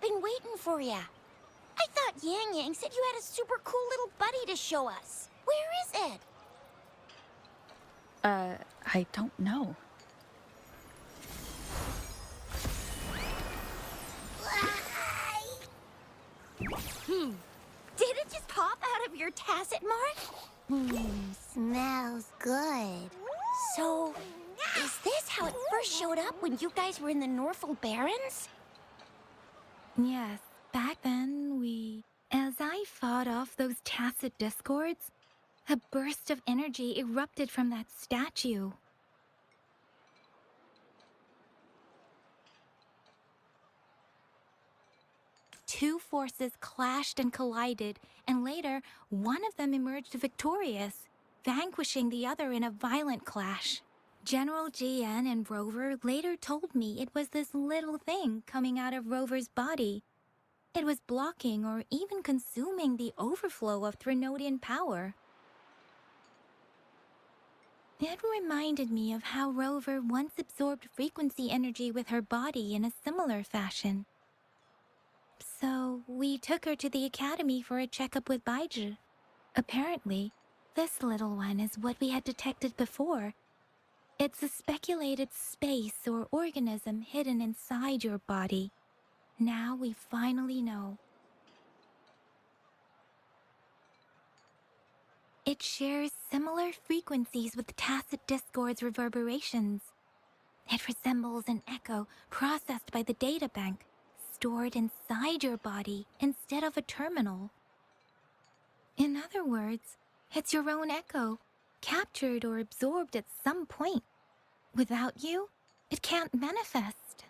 been waiting for ya. I thought Yang Yang said you had a super cool little buddy to show us. Where is it? I don't know. Did it just pop out of your tacit mark? Smells good. So, is this how it first showed up when you guys were in the Norfolk Barrens? Yes, back then as I fought off those tacit discords, a burst of energy erupted from that statue. Two forces clashed and collided, and later, one of them emerged victorious, vanquishing the other in a violent clash. General GN and Rover later told me it was this little thing coming out of Rover's body. It was blocking or even consuming the overflow of Threnodian power. It reminded me of how Rover once absorbed frequency energy with her body in a similar fashion. So we took her to the academy for a checkup with Baizhi. Apparently, this little one is what we had detected before. It's a speculated space or organism hidden inside your body. Now we finally know. It shares similar frequencies with tacit discord's reverberations. It resembles an echo processed by the data bank, stored inside your body instead of a terminal. In other words, it's your own echo, captured or absorbed at some point. Without you, it can't manifest.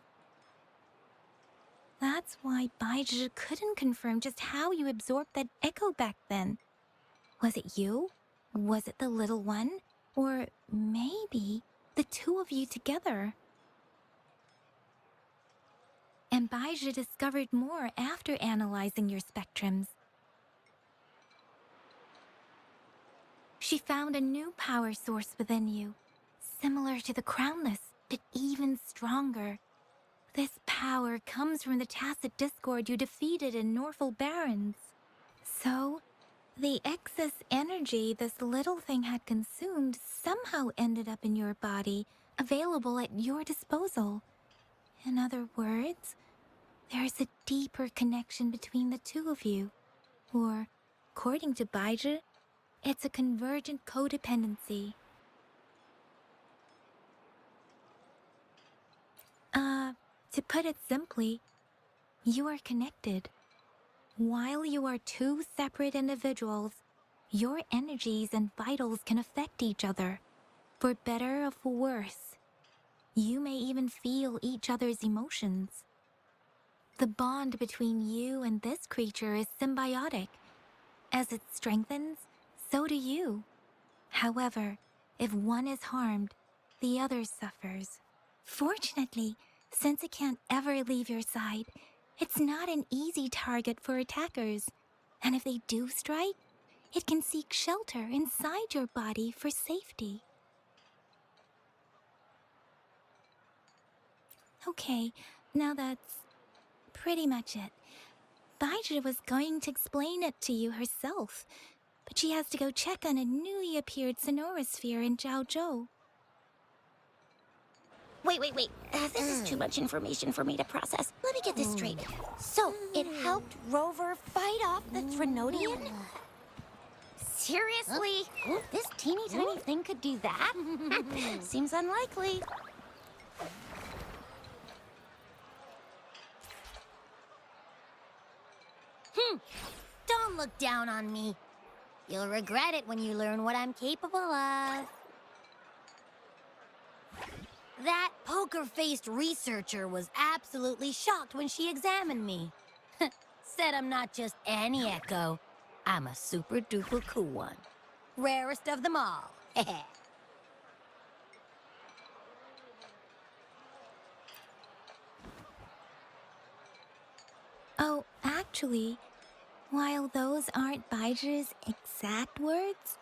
That's why Baizhi couldn't confirm just how you absorbed that echo back then. Was it you? Was it the little one? Or maybe the two of you together? And Baizhi discovered more after analyzing your spectrums. She found a new power source within you, similar to the Crownless, but even stronger. This power comes from the tacit discord you defeated in Norfolk Barrens. So, the excess energy this little thing had consumed somehow ended up in your body, available at your disposal. In other words, there's a deeper connection between the two of you. Or, according to Baizhi, it's a convergent codependency. To put it simply, you are connected. While you are two separate individuals, your energies and vitals can affect each other, for better or for worse. You may even feel each other's emotions. The bond between you and this creature is symbiotic. As it strengthens, so do you. However, if one is harmed, the other suffers. Fortunately, since it can't ever leave your side, it's not an easy target for attackers. And if they do strike, it can seek shelter inside your body for safety. Okay, now that's pretty much it. Baizhi was going to explain it to you herself, but she has to go check on a newly appeared sonorosphere in Zhaozhou. Wait. This is too much information for me to process. Let me get this straight. So, it helped Rover fight off the Threnodian? Seriously? This teeny tiny thing could do that? Seems unlikely. Don't look down on me. You'll regret it when you learn what I'm capable of. That poker-faced researcher was absolutely shocked when she examined me. Said I'm not just any echo. I'm a super-duper cool one. Rarest of them all. Oh, actually, while those aren't Baizhi's exact words,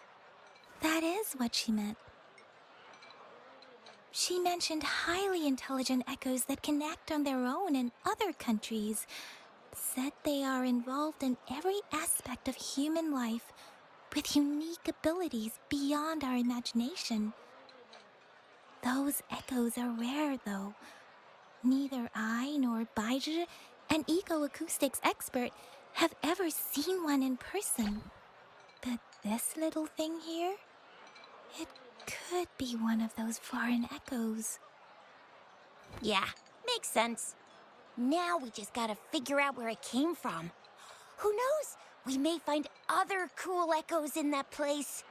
that is what she meant. She mentioned highly intelligent echoes that can act on their own in other countries, said they are involved in every aspect of human life with unique abilities beyond our imagination. Those echoes are rare, though. Neither I nor Baizhi, an eco-acoustics expert, have ever seen one in person. But this little thing here, it could be one of those foreign echoes. Yeah, makes sense. Now we just gotta figure out where it came from. Who knows? We may find other cool echoes in that place.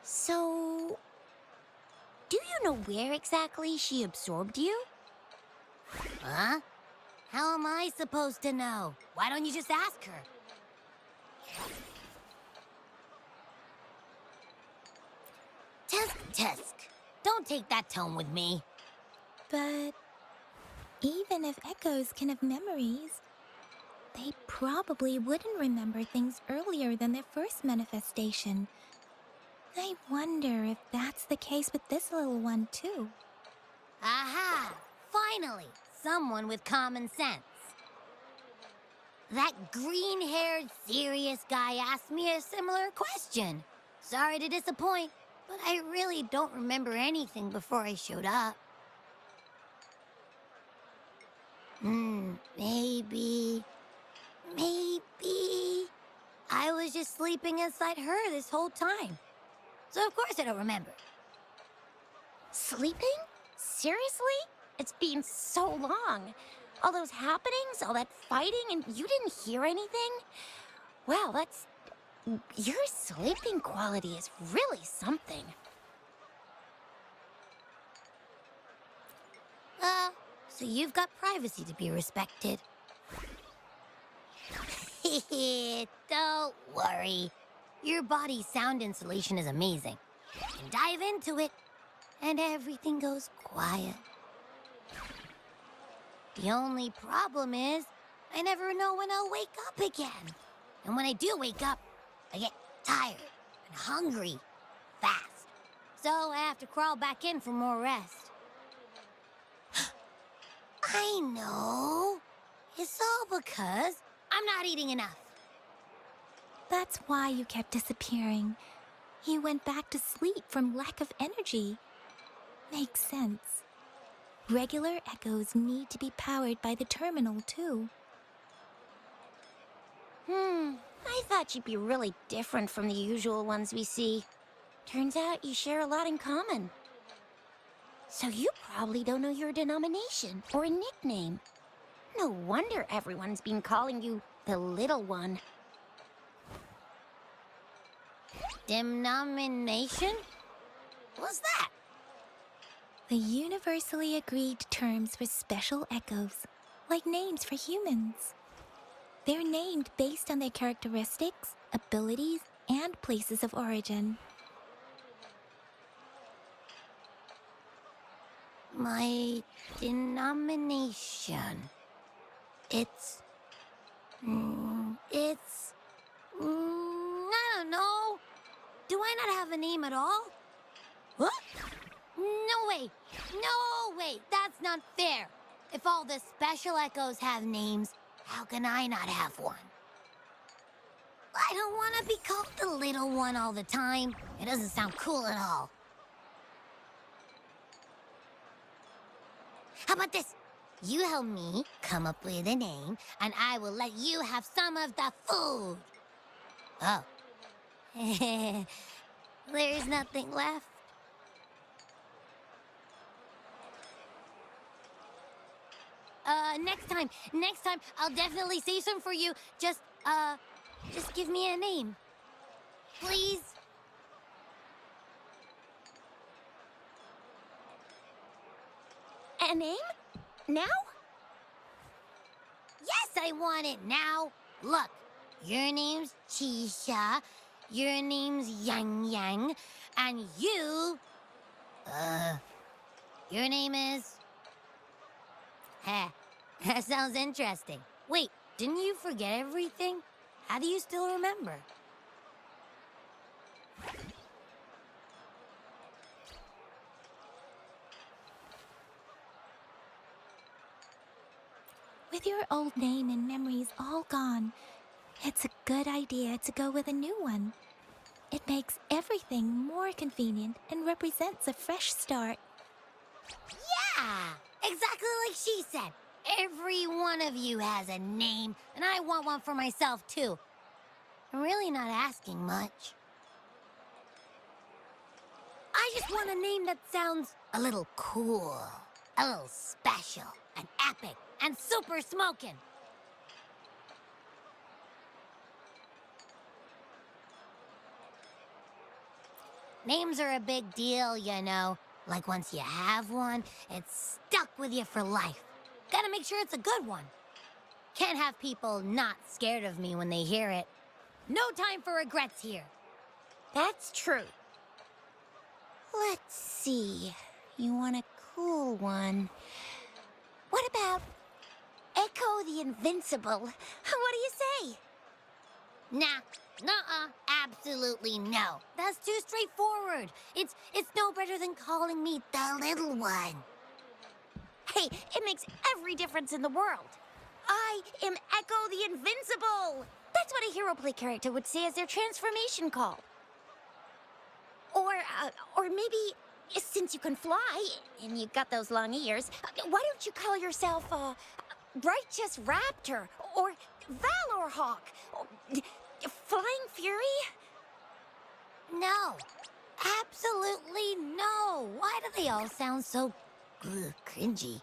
So, do you know where exactly she absorbed you? Huh? How am I supposed to know? Why don't you just ask her? Tusk. Don't take that tone with me. But even if echoes can have memories, they probably wouldn't remember things earlier than their first manifestation. I wonder if that's the case with this little one, too. Aha! Finally, someone with common sense. That green-haired, serious guy asked me a similar question. Sorry to disappoint, but I really don't remember anything before I showed up. Maybe I was just sleeping inside her this whole time. So of course I don't remember. Sleeping? Seriously? It's been so long. All those happenings, all that fighting, and you didn't hear anything? Wow, your sleeping quality is really something. So you've got privacy to be respected. Don't worry. Your body's sound insulation is amazing. You can dive into it, and everything goes quiet. The only problem is, I never know when I'll wake up again. And when I do wake up, I get tired and hungry fast. So I have to crawl back in for more rest. I know. It's all because I'm not eating enough. That's why you kept disappearing. You went back to sleep from lack of energy. Makes sense. Regular echoes need to be powered by the terminal, too. I thought you'd be really different from the usual ones we see. Turns out you share a lot in common. So you probably don't know your denomination or a nickname. No wonder everyone's been calling you the Little One. Denomination? What's that? The universally agreed terms for special echoes, like names for humans. They're named based on their characteristics, abilities, and places of origin. My denomination. It's... I don't know. Do I not have a name at all? What? No way! No way! That's not fair! If all the special echoes have names, how can I not have one? I don't want to be called the little one all the time. It doesn't sound cool at all. How about this? You help me come up with a name, and I will let you have some of the food. Oh. There's nothing left. Next time, I'll definitely say some for you. Just give me a name. Please? A name? Now? Yes, I want it now. Look, your name's Chisha, your name's Yang Yang, and your name is... Heh, that sounds interesting. Wait, didn't you forget everything? How do you still remember? With your old name and memories all gone, it's a good idea to go with a new one. It makes everything more convenient and represents a fresh start. Yeah, exactly like she said. Every one of you has a name, and I want one for myself, too. I'm really not asking much. I just want a name that sounds a little cool, a little special, and epic, and super smoking. Names are a big deal, you know. Like once you have one, it's stuck with you for life. Gotta make sure it's a good one. Can't have people not scared of me when they hear it. No time for regrets here. That's true. Let's see. You want a cool one. What about Echo the Invincible? What do you say? Nah, nuh-uh, absolutely no. That's too straightforward. It's no better than calling me the little one. Hey, it makes every difference in the world. I am Echo the Invincible! That's what a hero play character would say as their transformation call. Or maybe, since you can fly, and you've got those long ears, why don't you call yourself, Righteous Raptor, or Valor Hawk, or Flying Fury? No, absolutely no. Why do they all sound so cringy?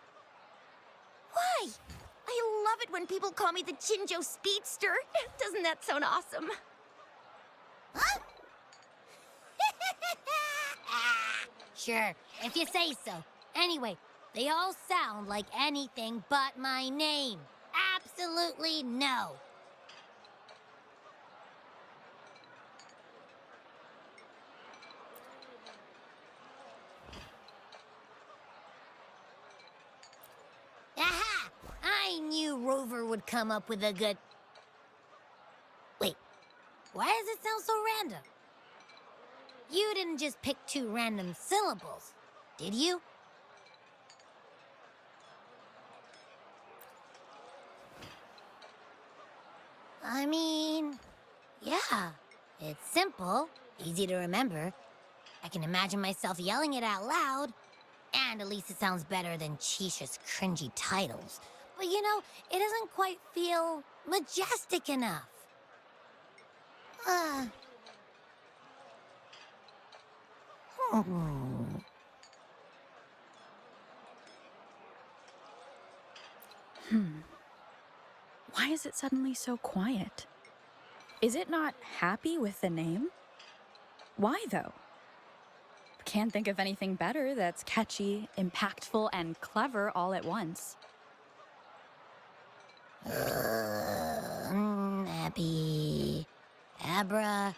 Why? I love it when people call me the Jinzhou Speedster. Doesn't that sound awesome? Huh? Sure, if you say so. Anyway, they all sound like anything but my name. Absolutely no. Aha! I knew Rover would come up with a good... Wait, why does it sound so random? You didn't just pick two random syllables, did you? I mean, yeah, it's simple, easy to remember. I can imagine myself yelling it out loud, and at least it sounds better than Chisha's cringy titles. But you know, it doesn't quite feel majestic enough. Why is it suddenly so quiet? Is it not happy with the name? Why, though? Can't think of anything better that's catchy, impactful, and clever all at once. Abby... Abra...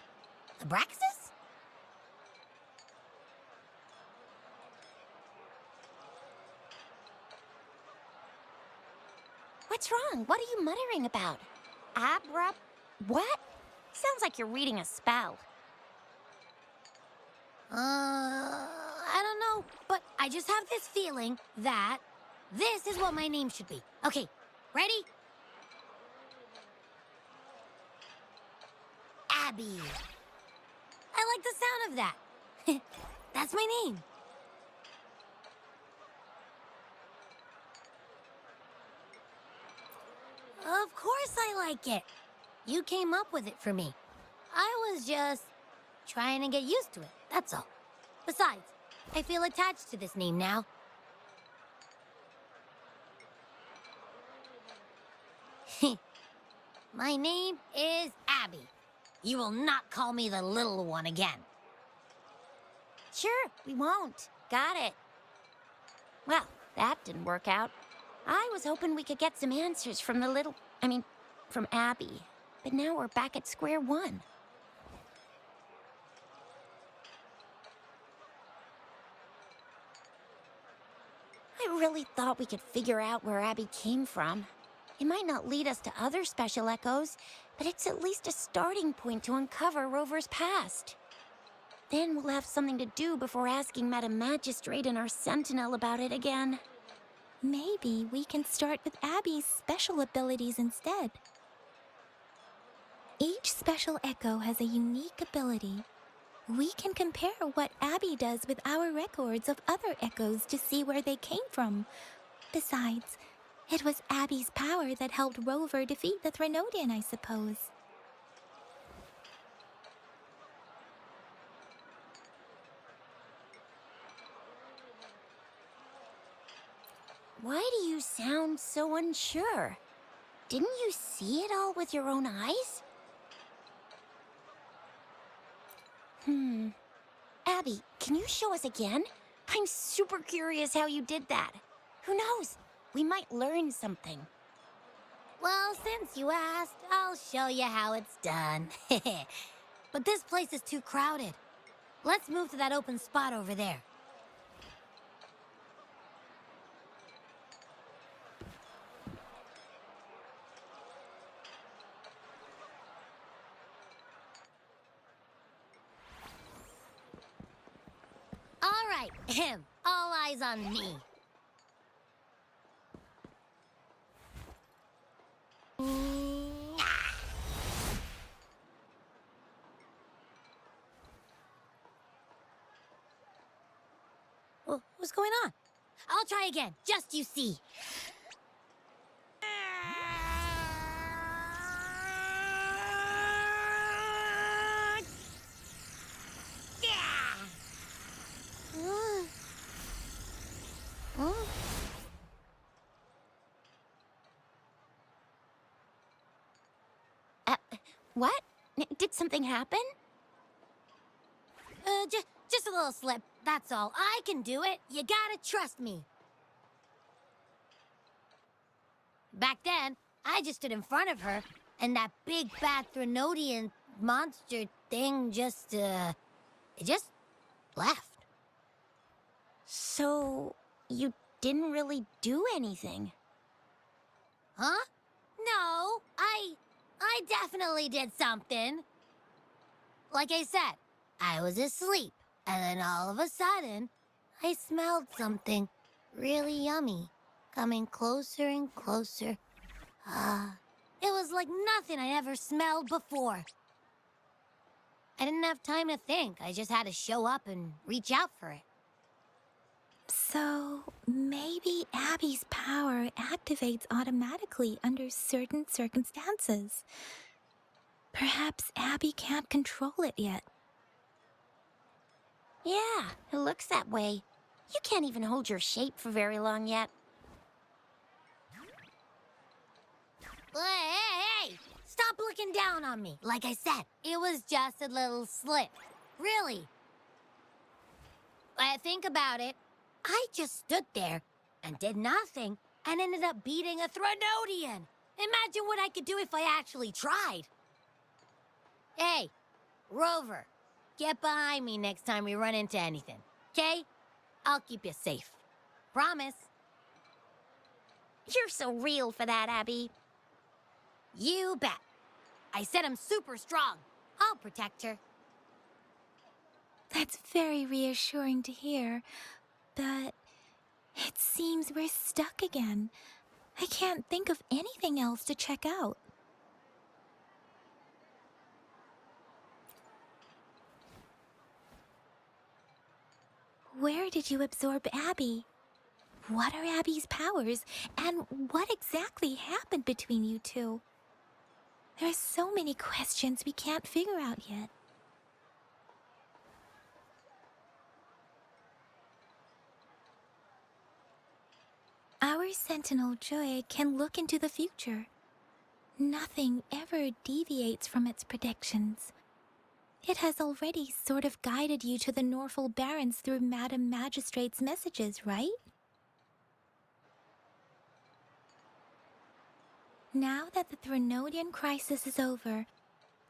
Abraxas? What's wrong? What are you muttering about? Abra... what? Sounds like you're reading a spell. I don't know, but I just have this feeling that this is what my name should be. Okay, ready? Abby. I like the sound of that. That's my name. Of course I like it. You came up with it for me. I was just trying to get used to it, that's all. Besides, I feel attached to this name now. My name is Abby. You will not call me the little one again. Sure, we won't. Got it. Well, that didn't work out. I was hoping we could get some answers from from Abby. But now we're back at square one. I really thought we could figure out where Abby came from. It might not lead us to other special echoes, but it's at least a starting point to uncover Rover's past. Then we'll have something to do before asking Madam Magistrate and our Sentinel about it again. Maybe we can start with Abby's special abilities instead. Each special echo has a unique ability. We can compare what Abby does with our records of other echoes to see where they came from. Besides, it was Abby's power that helped Rover defeat the Threnodian, I suppose. Why do you sound so unsure? Didn't you see it all with your own eyes? Abby, can you show us again? I'm super curious how you did that. Who knows? We might learn something. Well, since you asked, I'll show you how it's done. But this place is too crowded. Let's move to that open spot over there. All right, all eyes on me. What's going on? I'll try again, just you see. What? Did something happen? Just a little slip, that's all. I can do it. You gotta trust me. Back then, I just stood in front of her, and that big bad Threnodian monster thing it just left. So, you didn't really do anything? Huh? No, I definitely did something. Like I said, I was asleep, and then all of a sudden, I smelled something really yummy coming closer and closer. It was like nothing I ever smelled before. I didn't have time to think. I just had to show up and reach out for it. So, maybe Abby's power activates automatically under certain circumstances. Perhaps Abby can't control it yet. Yeah, it looks that way. You can't even hold your shape for very long yet. Hey! Stop looking down on me. Like I said, it was just a little slip. Really. Think about it. I just stood there and did nothing and ended up beating a Threnodian. Imagine what I could do if I actually tried. Hey, Rover, get behind me next time we run into anything, okay? I'll keep you safe. Promise. You're so real for that, Abby. You bet. I said I'm super strong. I'll protect her. That's very reassuring to hear, but it seems we're stuck again. I can't think of anything else to check out. Where did you absorb Abby? What are Abby's powers, and what exactly happened between you two? There are so many questions we can't figure out yet. Our Sentinel Joy can look into the future. Nothing ever deviates from its predictions. It has already sort of guided you to the Norfolk Barrens through Madam Magistrate's messages, right? Now that the Threnodian crisis is over,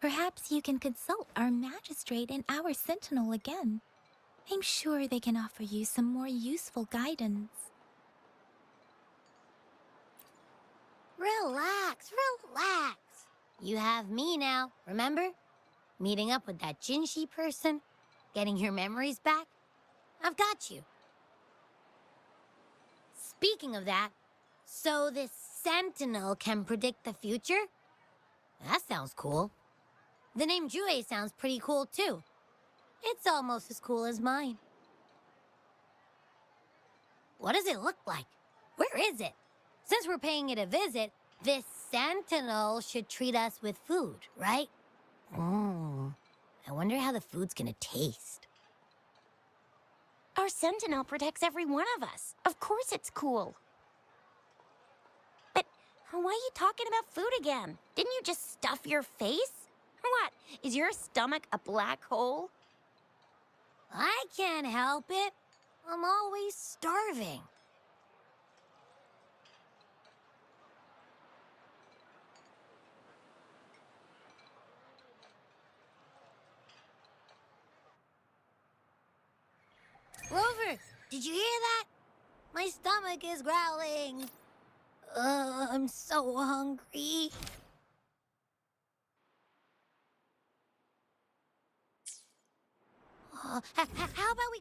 perhaps you can consult our Magistrate and our Sentinel again. I'm sure they can offer you some more useful guidance. Relax, relax. You have me now, remember? Meeting up with that Jinzhou person, getting your memories back. I've got you. Speaking of that, so this sentinel can predict the future? That sounds cool. The name Jue sounds pretty cool too. It's almost as cool as mine. What does it look like? Where is it? Since we're paying it a visit, this sentinel should treat us with food, right? I wonder how the food's gonna taste. Our sentinel protects every one of us. Of course it's cool. But why are you talking about food again? Didn't you just stuff your face? What, is your stomach a black hole? I can't help it. I'm always starving. Rover, did you hear that? My stomach is growling. I'm so hungry. How about we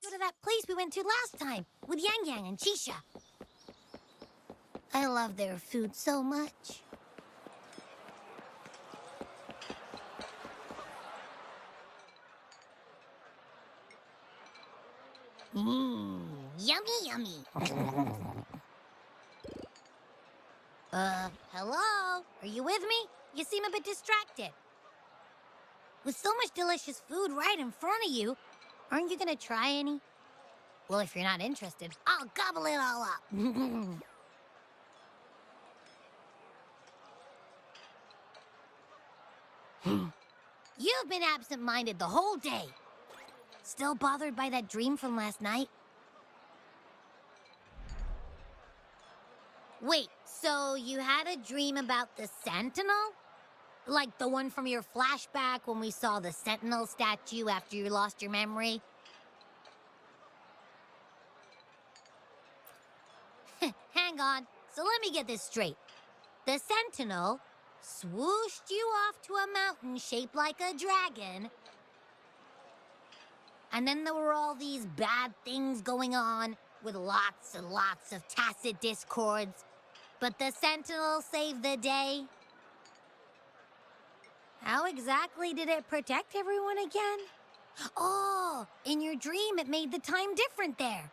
go to that place we went to last time with Yang Yang and Chisha? I love their food so much. Yummy, yummy. Hello? Are you with me? You seem a bit distracted. With so much delicious food right in front of you, aren't you gonna try any? Well, if you're not interested, I'll gobble it all up. You've been absent-minded the whole day. Still bothered by that dream from last night? Wait, so you had a dream about the Sentinel? Like the one from your flashback when we saw the Sentinel statue after you lost your memory? Hang on, so let me get this straight. The Sentinel swooshed you off to a mountain shaped like a dragon, and then there were all these bad things going on with lots and lots of tacit discords, but the Sentinel saved the day. How exactly did it protect everyone again? Oh, in your dream it made the time different there.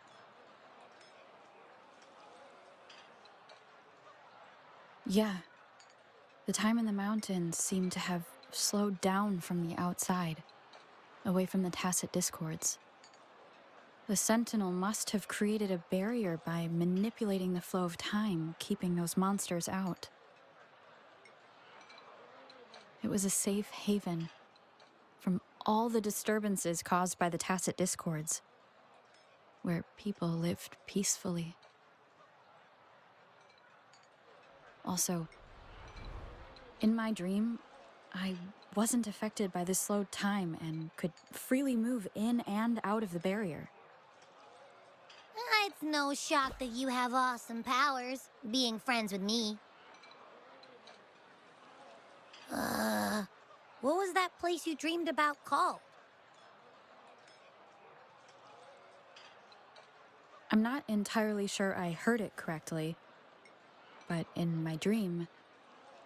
Yeah. The time in the mountains seemed to have slowed down from the outside, away from the tacit discords. The Sentinel must have created a barrier by manipulating the flow of time, keeping those monsters out. It was a safe haven from all the disturbances caused by the tacit discords, where people lived peacefully. Also, in my dream, I wasn't affected by the slowed time and could freely move in and out of the barrier. It's no shock that you have awesome powers, being friends with me. What was that place you dreamed about called? I'm not entirely sure I heard it correctly, but in my dream,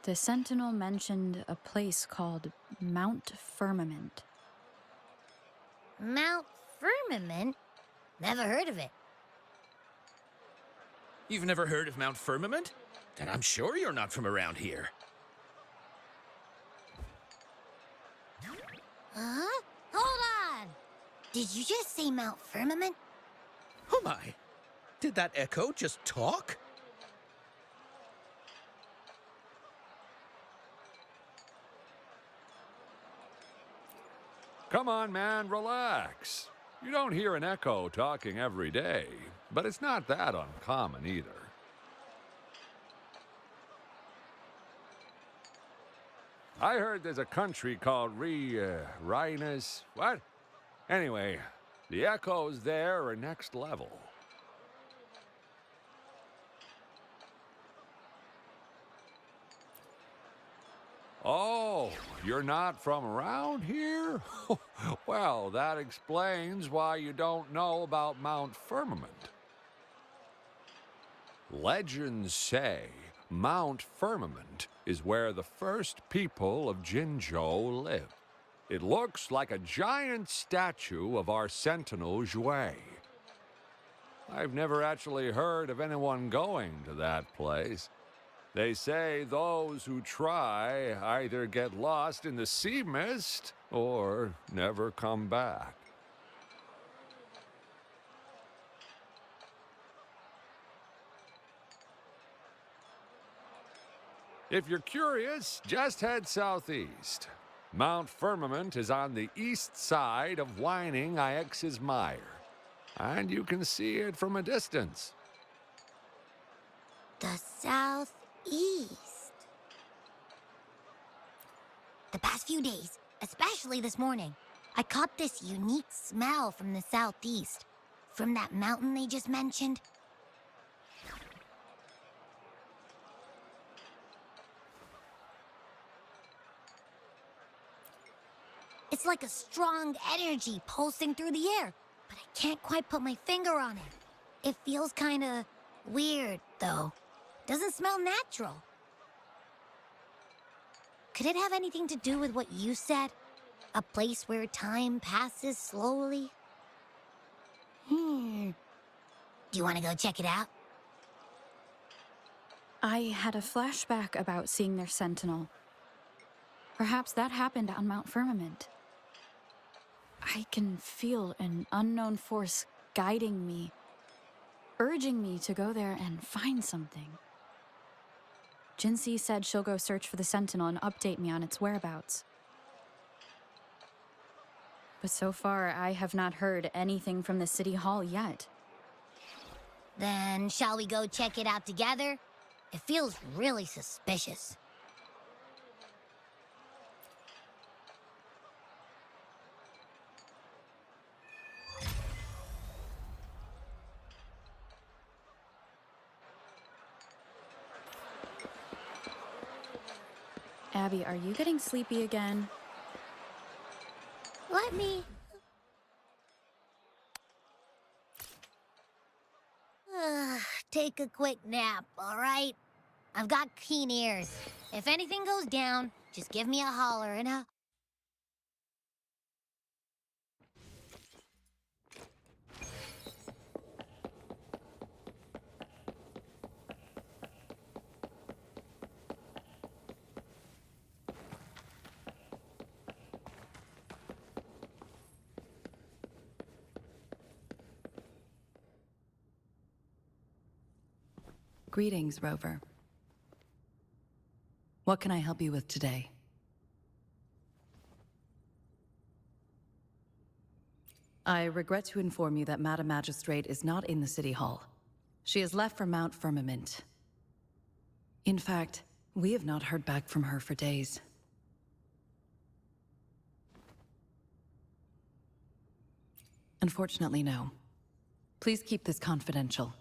the Sentinel mentioned a place called Mount Firmament. Mount Firmament? Never heard of it. You've never heard of Mount Firmament? Then I'm sure you're not from around here. Huh? Hold on! Did you just say Mount Firmament? Oh my! Did that echo just talk? Come on, man, relax. You don't hear an echo talking every day, but it's not that uncommon either. I heard there's a country called Rhinus. What? Anyway, the echoes there are next level. Oh, you're not from around here? Well, that explains why you don't know about Mount Firmament. Legends say Mount Firmament is where the first people of Jinzhou live. It looks like a giant statue of our sentinel Zhui. I've never actually heard of anyone going to that place. They say those who try either get lost in the sea mist or never come back. If you're curious, just head southeast. Mount Firmament is on the east side of whining Ix's Mire, and you can see it from a distance. The southeast. The past few days, especially this morning, I caught this unique smell from the southeast. From that mountain they just mentioned. It's like a strong energy pulsing through the air, but I can't quite put my finger on it. It feels kinda weird, though. Doesn't smell natural. Could it have anything to do with what you said? A place where time passes slowly? Do you want to go check it out? I had a flashback about seeing their sentinel. Perhaps that happened on Mount Firmament. I can feel an unknown force guiding me, urging me to go there and find something. Jinzhou said she'll go search for the sentinel and update me on its whereabouts. But so far, I have not heard anything from the city hall yet. Then shall we go check it out together? It feels really suspicious. Abby, are you getting sleepy again? Let me... take a quick nap, all right? I've got keen ears. If anything goes down, just give me a holler and I'll... Greetings, Rover. What can I help you with today? I regret to inform you that Madam Magistrate is not in the City Hall. She has left for Mount Firmament. In fact, we have not heard back from her for days. Unfortunately, no. Please keep this confidential.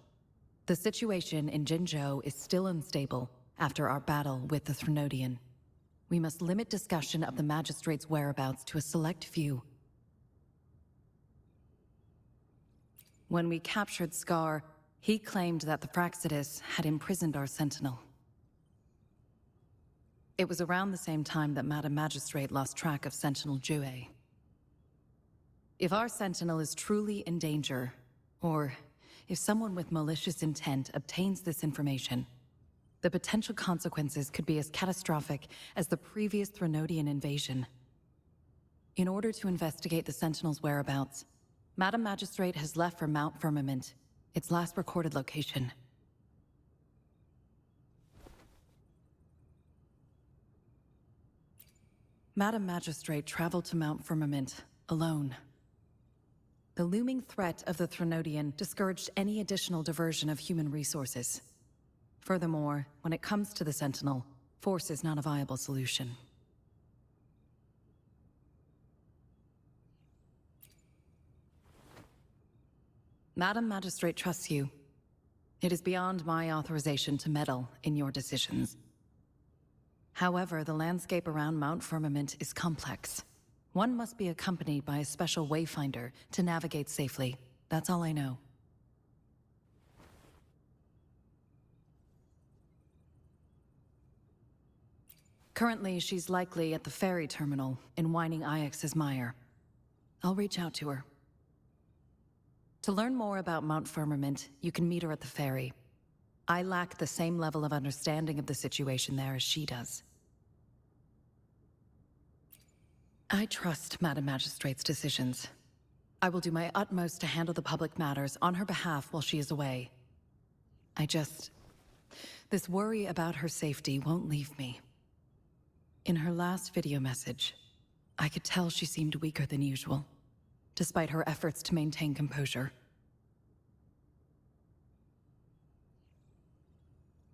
The situation in Jinzhou is still unstable after our battle with the Threnodian. We must limit discussion of the Magistrate's whereabouts to a select few. When we captured Scar, he claimed that the Fraxidus had imprisoned our Sentinel. It was around the same time that Madam Magistrate lost track of Sentinel Zhui. If our Sentinel is truly in danger, or if someone with malicious intent obtains this information, the potential consequences could be as catastrophic as the previous Threnodian invasion. In order to investigate the Sentinel's whereabouts, Madam Magistrate has left for Mount Firmament, its last recorded location. Madam Magistrate traveled to Mount Firmament alone. The looming threat of the Threnodian discouraged any additional diversion of human resources. Furthermore, when it comes to the Sentinel, force is not a viable solution. Madam Magistrate trusts you. It is beyond my authorization to meddle in your decisions. However, the landscape around Mount Firmament is complex. One must be accompanied by a special wayfinder to navigate safely. That's all I know. Currently, she's likely at the ferry terminal in Whining Ix's Mire. I'll reach out to her. To learn more about Mount Firmament, you can meet her at the ferry. I lack the same level of understanding of the situation there as she does. I trust Madam Magistrate's decisions. I will do my utmost to handle the public matters on her behalf while she is away. This worry about her safety won't leave me. In her last video message, I could tell she seemed weaker than usual, despite her efforts to maintain composure.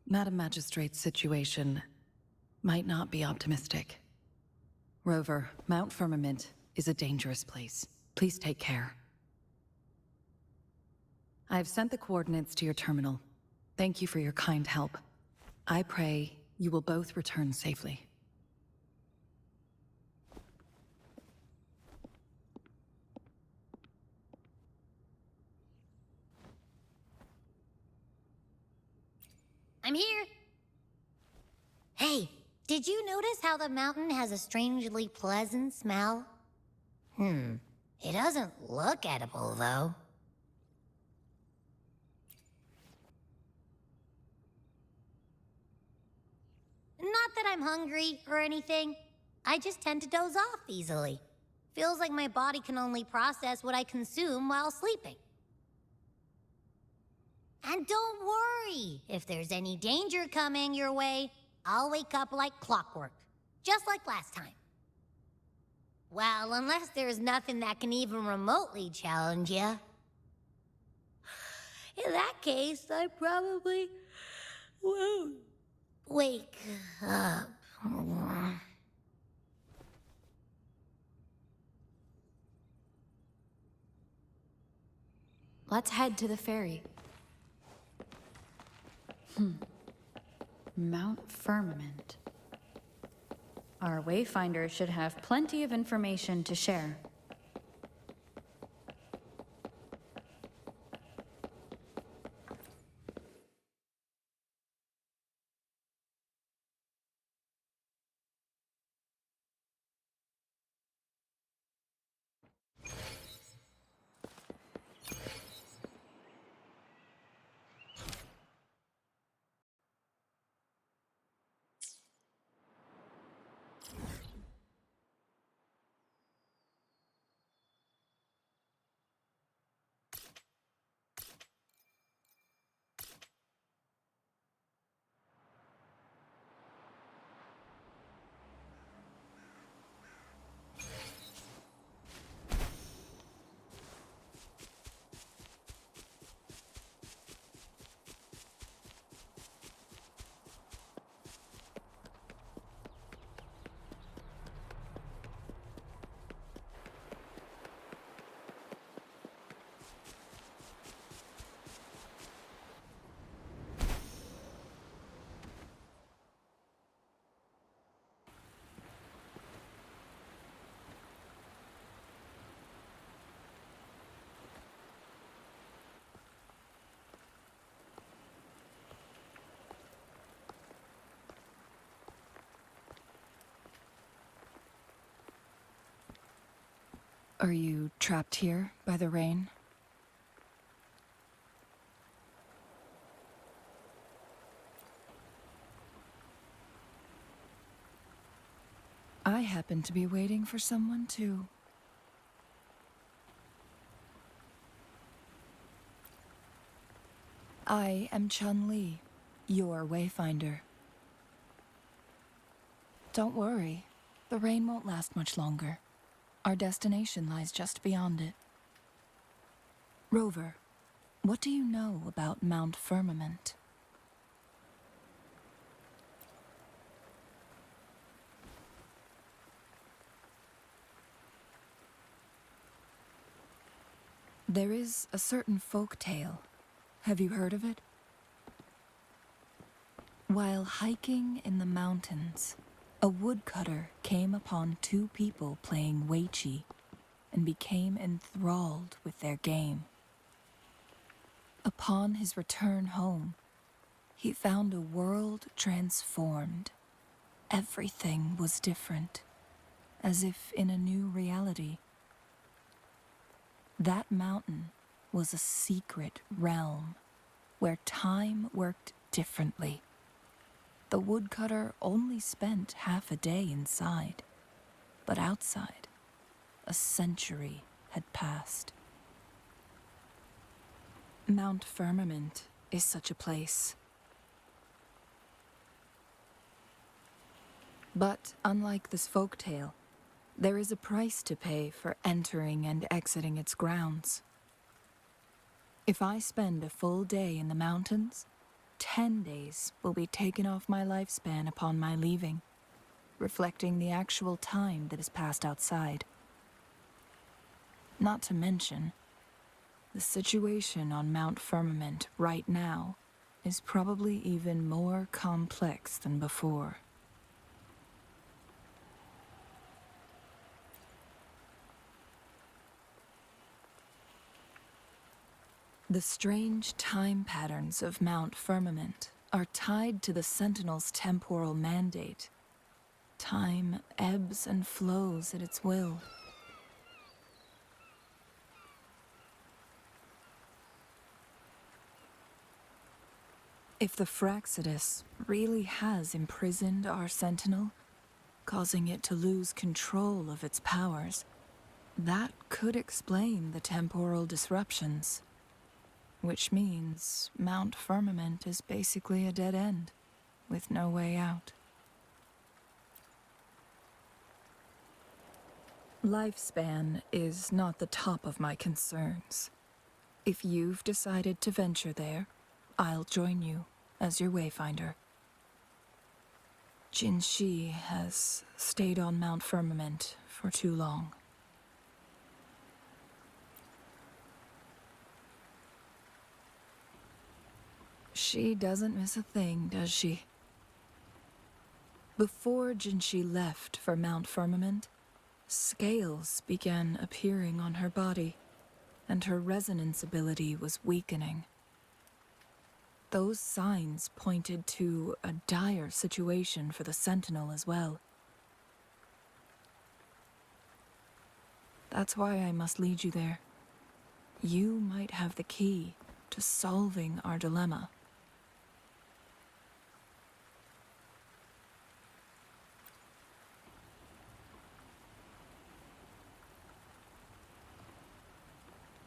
Madam Magistrate's situation might not be optimistic. Rover, Mount Firmament is a dangerous place. Please take care. I have sent the coordinates to your terminal. Thank you for your kind help. I pray you will both return safely. I'm here. Hey, did you notice how the mountain has a strangely pleasant smell? It doesn't look edible, though. Not that I'm hungry or anything. I just tend to doze off easily. Feels like my body can only process what I consume while sleeping. And don't worry, if there's any danger coming your way, I'll wake up like clockwork, just like last time. Well, unless there's nothing that can even remotely challenge you. In that case, I probably won't wake up. Let's head to the ferry. Mount Firmament. Our wayfinder should have plenty of information to share. Are you trapped here by the rain? I happen to be waiting for someone too. I am Chun-Li, your wayfinder. Don't worry, the rain won't last much longer. Our destination lies just beyond it. Rover, what do you know about Mount Firmament? There is a certain folk tale. Have you heard of it? While hiking in the mountains, a woodcutter came upon two people playing Weiqi and became enthralled with their game. Upon his return home, he found a world transformed. Everything was different, as if in a new reality. That mountain was a secret realm where time worked differently. The woodcutter only spent half a day inside, but outside, a century had passed. Mount Firmament is such a place. But unlike this folktale, there is a price to pay for entering and exiting its grounds. If I spend a full day in the mountains, 10 days will be taken off my lifespan upon my leaving, reflecting the actual time that is passed outside. Not to mention, the situation on Mount Firmament right now is probably even more complex than before. The strange time patterns of Mount Firmament are tied to the Sentinel's temporal mandate. Time ebbs and flows at its will. If the Fractsidus really has imprisoned our Sentinel, causing it to lose control of its powers, that could explain the temporal disruptions. Which means Mount Firmament is basically a dead end, with no way out. Lifespan is not the top of my concerns. If you've decided to venture there, I'll join you as your wayfinder. Jinshi has stayed on Mount Firmament for too long. She doesn't miss a thing, does she? Before Jinshi left for Mount Firmament, scales began appearing on her body, and her resonance ability was weakening. Those signs pointed to a dire situation for the Sentinel as well. That's why I must lead you there. You might have the key to solving our dilemma.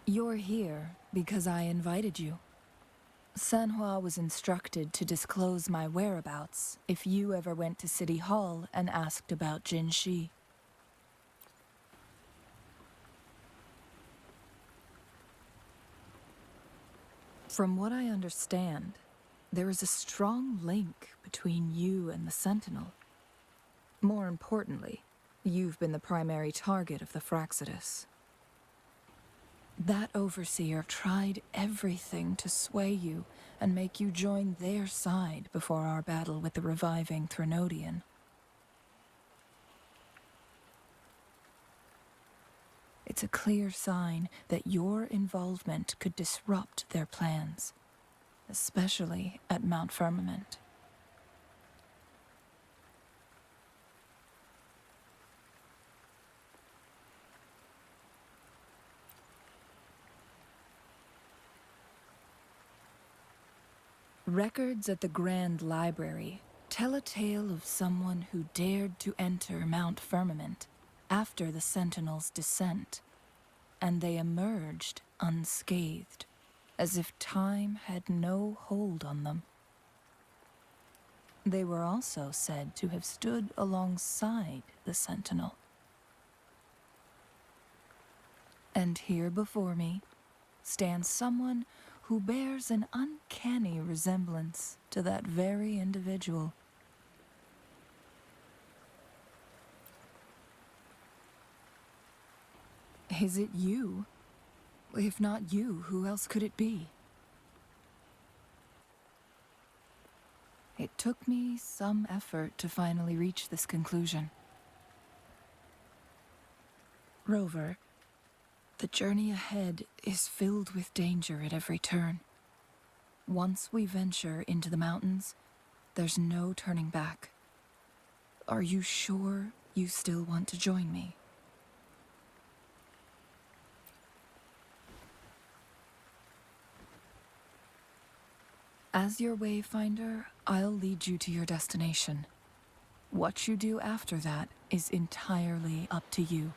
You're here because I invited you. Sanhua was instructed to disclose my whereabouts if you ever went to City Hall and asked about Jinshi. From what I understand, there is a strong link between you and the Sentinel. More importantly, you've been the primary target of the Fractsidus. That overseer tried everything to sway you and make you join their side before our battle with the reviving Threnodian. It's a clear sign that your involvement could disrupt their plans, especially at Mount Firmament. Records at the Grand Library tell a tale of someone who dared to enter Mount Firmament after the Sentinel's descent, and they emerged unscathed, as if time had no hold on them. They were also said to have stood alongside the Sentinel. And here before me stands someone who bears an uncanny resemblance to that very individual. Is it you? If not you, who else could it be? It took me some effort to finally reach this conclusion. Rover, the journey ahead is filled with danger at every turn. Once we venture into the mountains, there's no turning back. Are you sure you still want to join me? As your wayfinder, I'll lead you to your destination. What you do after that is entirely up to you.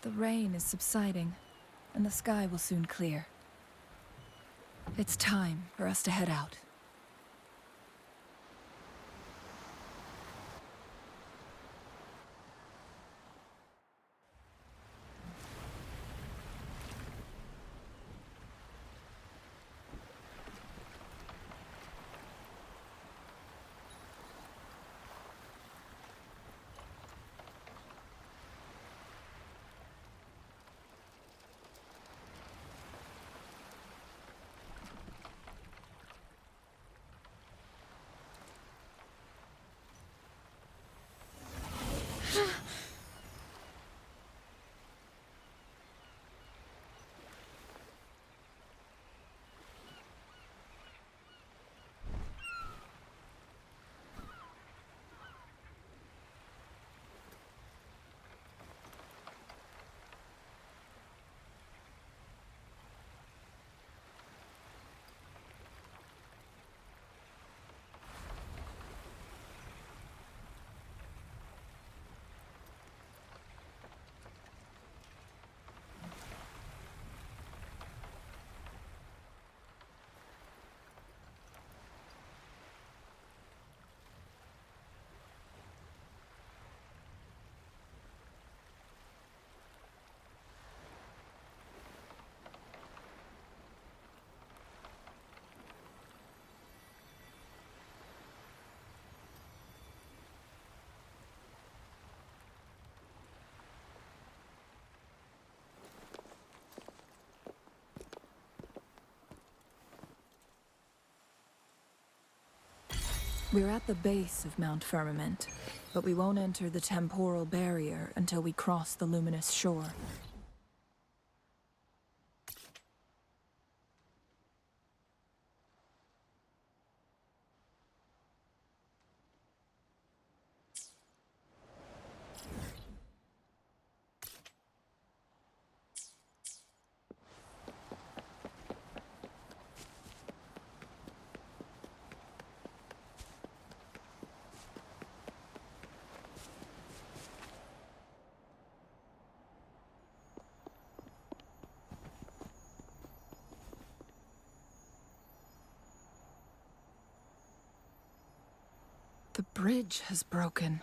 The rain is subsiding, and the sky will soon clear. It's time for us to head out. We're at the base of Mount Firmament, but we won't enter the temporal barrier until we cross the luminous shore. The bridge has broken.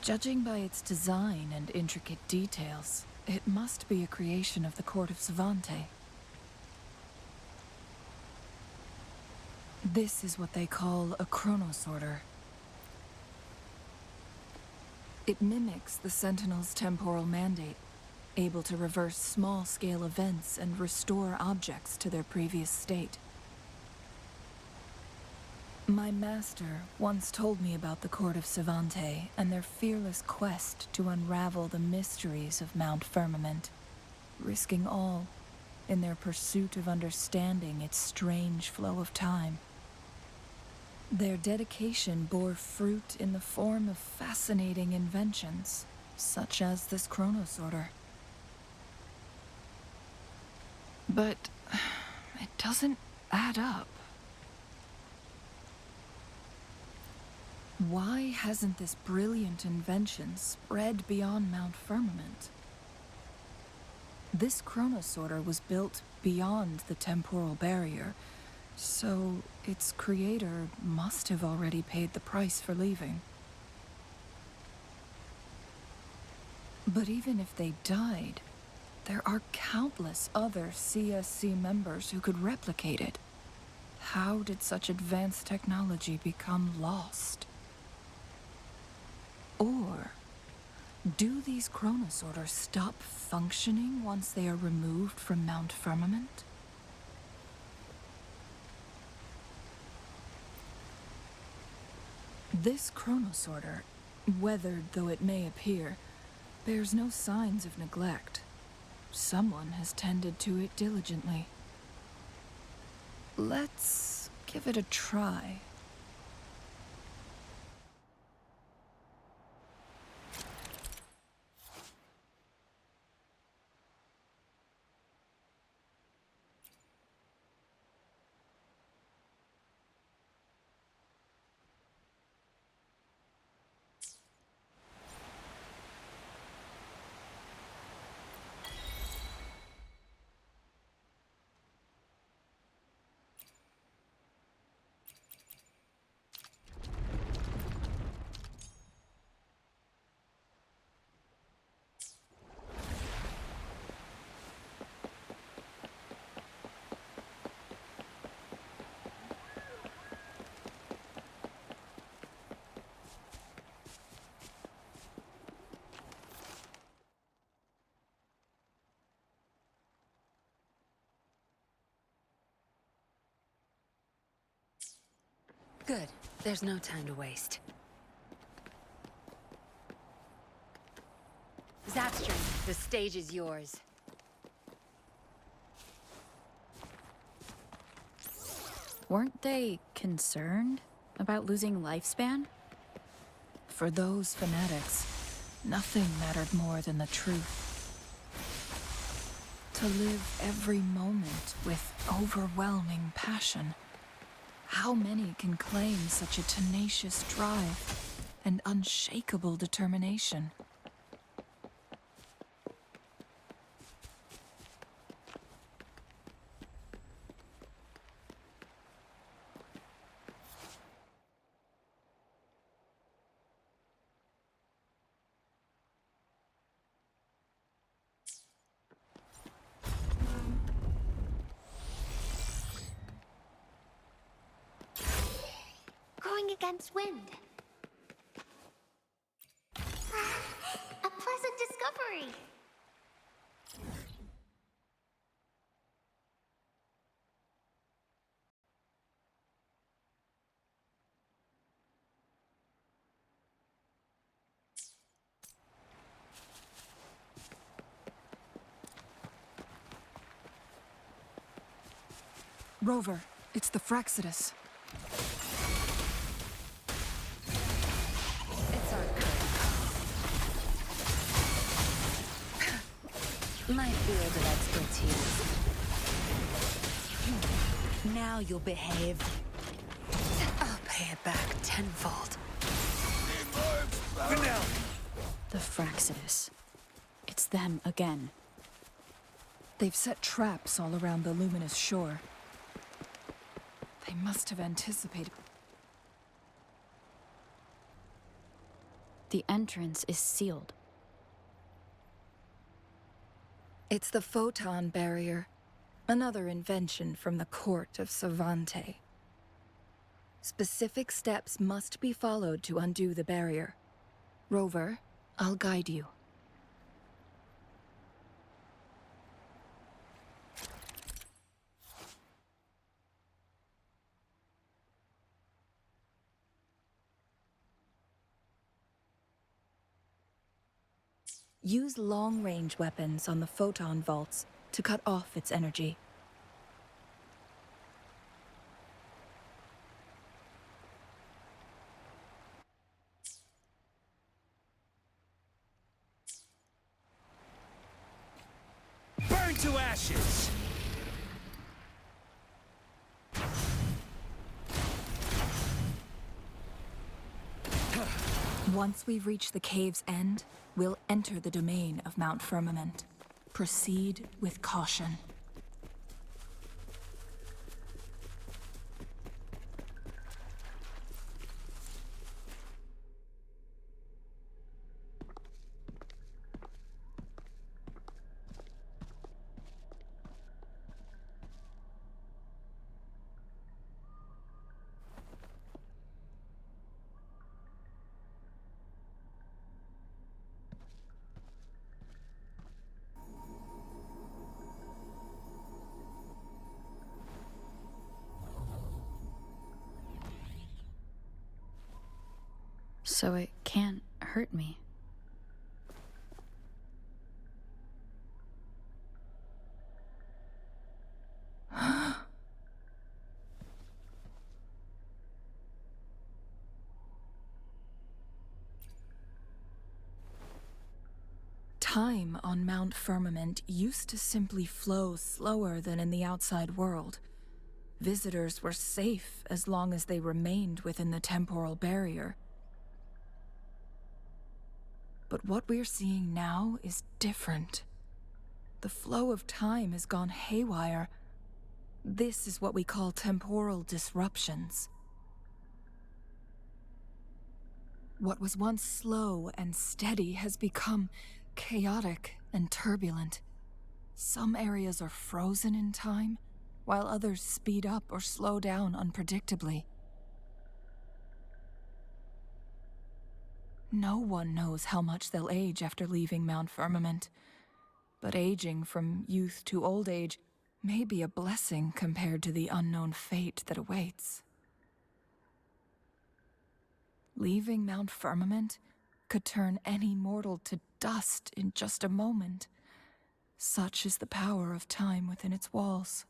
Judging by its design and intricate details, it must be a creation of the court of Savante. This is what they call a chronosorter. It mimics the Sentinel's temporal mandate, able to reverse small-scale events and restore objects to their previous state. My master once told me about the Court of Savante and their fearless quest to unravel the mysteries of Mount Firmament, risking all in their pursuit of understanding its strange flow of time. Their dedication bore fruit in the form of fascinating inventions, such as this chronosorter. But it doesn't add up. Why hasn't this brilliant invention spread beyond Mount Firmament? This chronosorter was built beyond the temporal barrier, So, its creator must have already paid the price for leaving. But even if they died, there are countless other CSC members who could replicate it. How did such advanced technology become lost? Or do these chronosorters stop functioning once they are removed from Mount Firmament? This chronosorter, weathered though it may appear, bears no signs of neglect. Someone has tended to it diligently. Let's give it a try. Good. There's no time to waste. Zapstring, the stage is yours. Weren't they concerned about losing lifespan? For those fanatics, nothing mattered more than the truth. To live every moment with overwhelming passion. How many can claim such a tenacious drive and unshakable determination? Going against wind. A pleasant discovery. Rover, it's the Fraxidus. It's our current. My field of expertise. Now you'll behave. I'll pay it back tenfold. The Fraxidus. It's them again. They've set traps all around the luminous shore. They must have anticipated. The entrance is sealed. It's the photon barrier, another invention from the court of Savante. Specific steps must be followed to undo the barrier. Rover, I'll guide you. Use long-range weapons on the photon vaults to cut off its energy. Burn to ashes! Once we reach the cave's end, we'll enter the domain of Mount Firmament. Proceed with caution. so it can't hurt me. Time on Mount Firmament used to simply flow slower than in the outside world. Visitors were safe as long as they remained within the temporal barrier. But what we're seeing now is different. The flow of time has gone haywire. This is what we call temporal disruptions. What was once slow and steady has become chaotic and turbulent. Some areas are frozen in time, while others speed up or slow down unpredictably. No one knows how much they'll age after leaving Mount Firmament, but aging from youth to old age may be a blessing compared to the unknown fate that awaits. Leaving Mount Firmament could turn any mortal to dust in just a moment. Such is the power of time within its walls.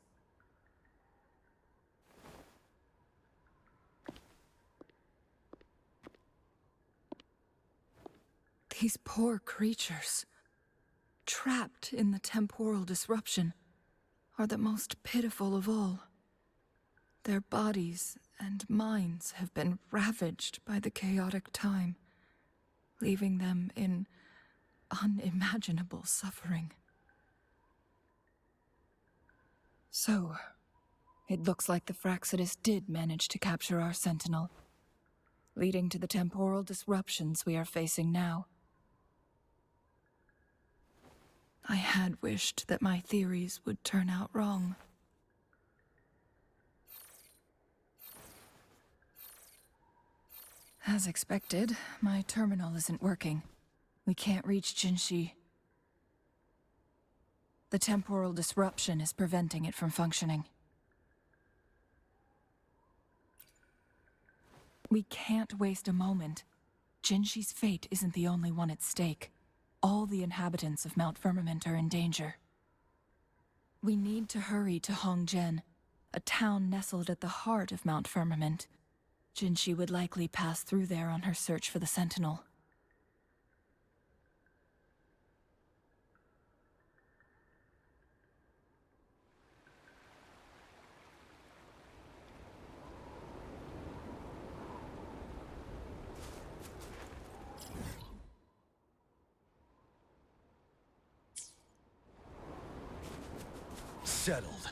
These poor creatures, trapped in the temporal disruption, are the most pitiful of all. Their bodies and minds have been ravaged by the chaotic time, leaving them in unimaginable suffering. So, it looks like the Fraxidus did manage to capture our sentinel, leading to the temporal disruptions we are facing now. I had wished that my theories would turn out wrong. As expected, my terminal isn't working. We can't reach Jinshi. The temporal disruption is preventing it from functioning. We can't waste a moment. Jinshi's fate isn't the only one at stake. All the inhabitants of Mount Firmament are in danger. We need to hurry to Hongjian, a town nestled at the heart of Mount Firmament. Jinshi would likely pass through there on her search for the Sentinel. Settled.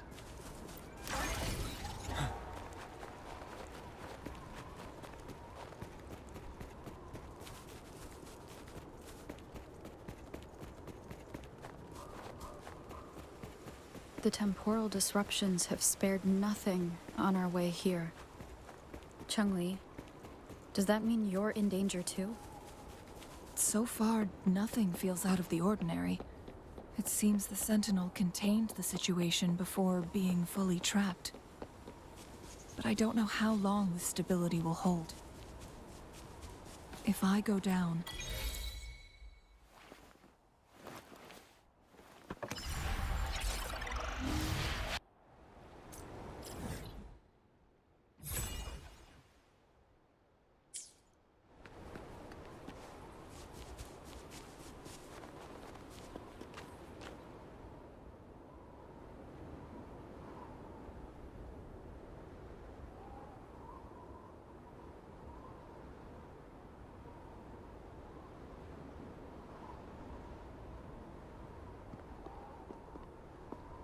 The temporal disruptions have spared nothing on our way here. Changli, does that mean you're in danger too? So far, nothing feels out of the ordinary. It seems the Sentinel contained the situation before being fully trapped. But I don't know how long this stability will hold. If I go down,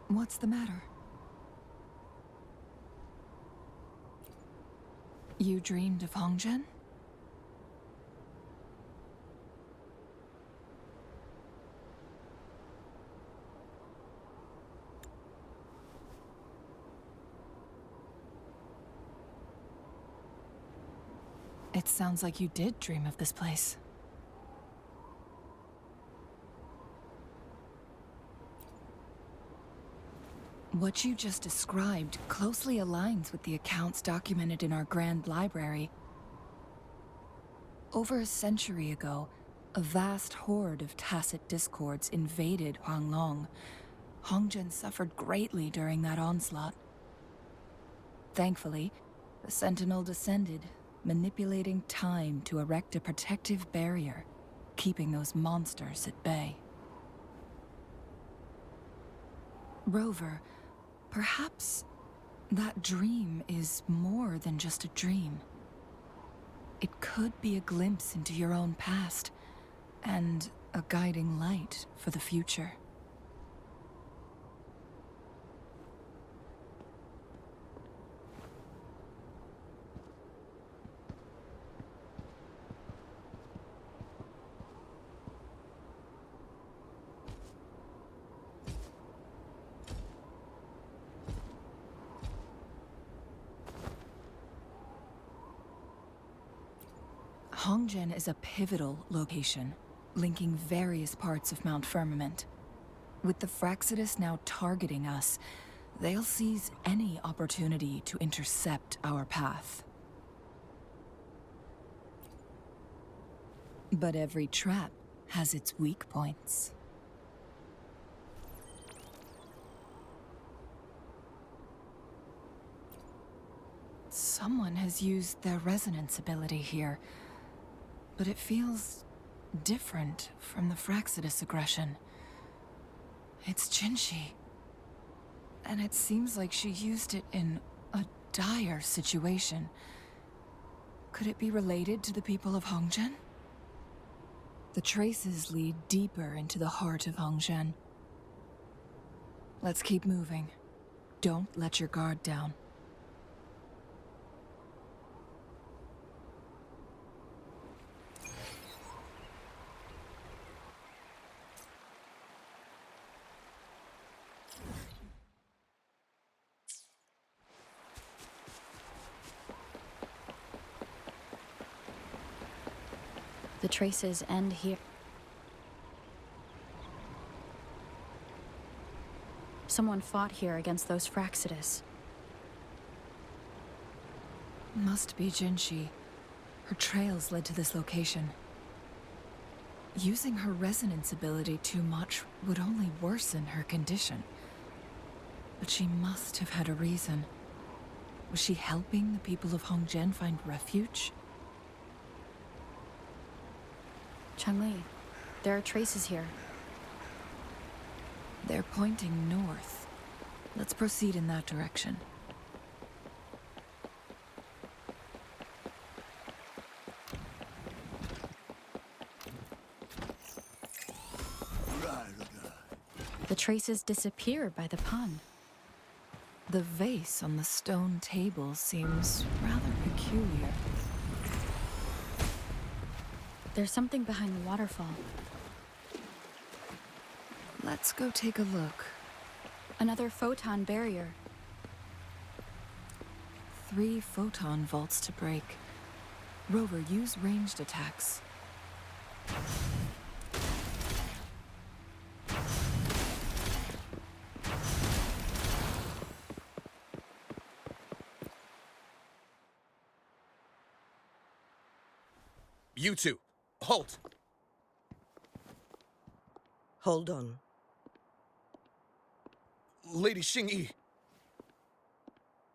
what's the matter? You dreamed of Hongjian? It sounds like you did dream of this place. What you just described closely aligns with the accounts documented in our Grand Library. Over a century ago, a vast horde of tacit discords invaded Huanglong. Hongzhen suffered greatly during that onslaught. Thankfully, the Sentinel descended, manipulating time to erect a protective barrier, keeping those monsters at bay. Rover, perhaps that dream is more than just a dream. It could be a glimpse into your own past, and a guiding light for the future. Hongzhen is a pivotal location, linking various parts of Mount Firmament. With the Fraxidus now targeting us, they'll seize any opportunity to intercept our path. But every trap has its weak points. Someone has used their resonance ability here, but it feels different from the Fraxidus aggression. It's Jinzhou, and it seems like she used it in a dire situation. Could it be related to the people of Hongzhen? The traces lead deeper into the heart of Hongzhen. Let's keep moving. Don't let your guard down. The traces end here. Someone fought here against those Fraxidus. Must be Jinzhou. Her trails led to this location. Using her resonance ability too much would only worsen her condition. But she must have had a reason. Was she helping the people of Hongzhen find refuge? Changli, there are traces here. They're pointing north. Let's proceed in that direction. The traces disappear by the pond. The vase on the stone table seems rather peculiar. There's something behind the waterfall. Let's go take a look. Another photon barrier. 3 photon vaults to break. Rover, use ranged attacks. You two, halt! Hold on. Lady Xingyi.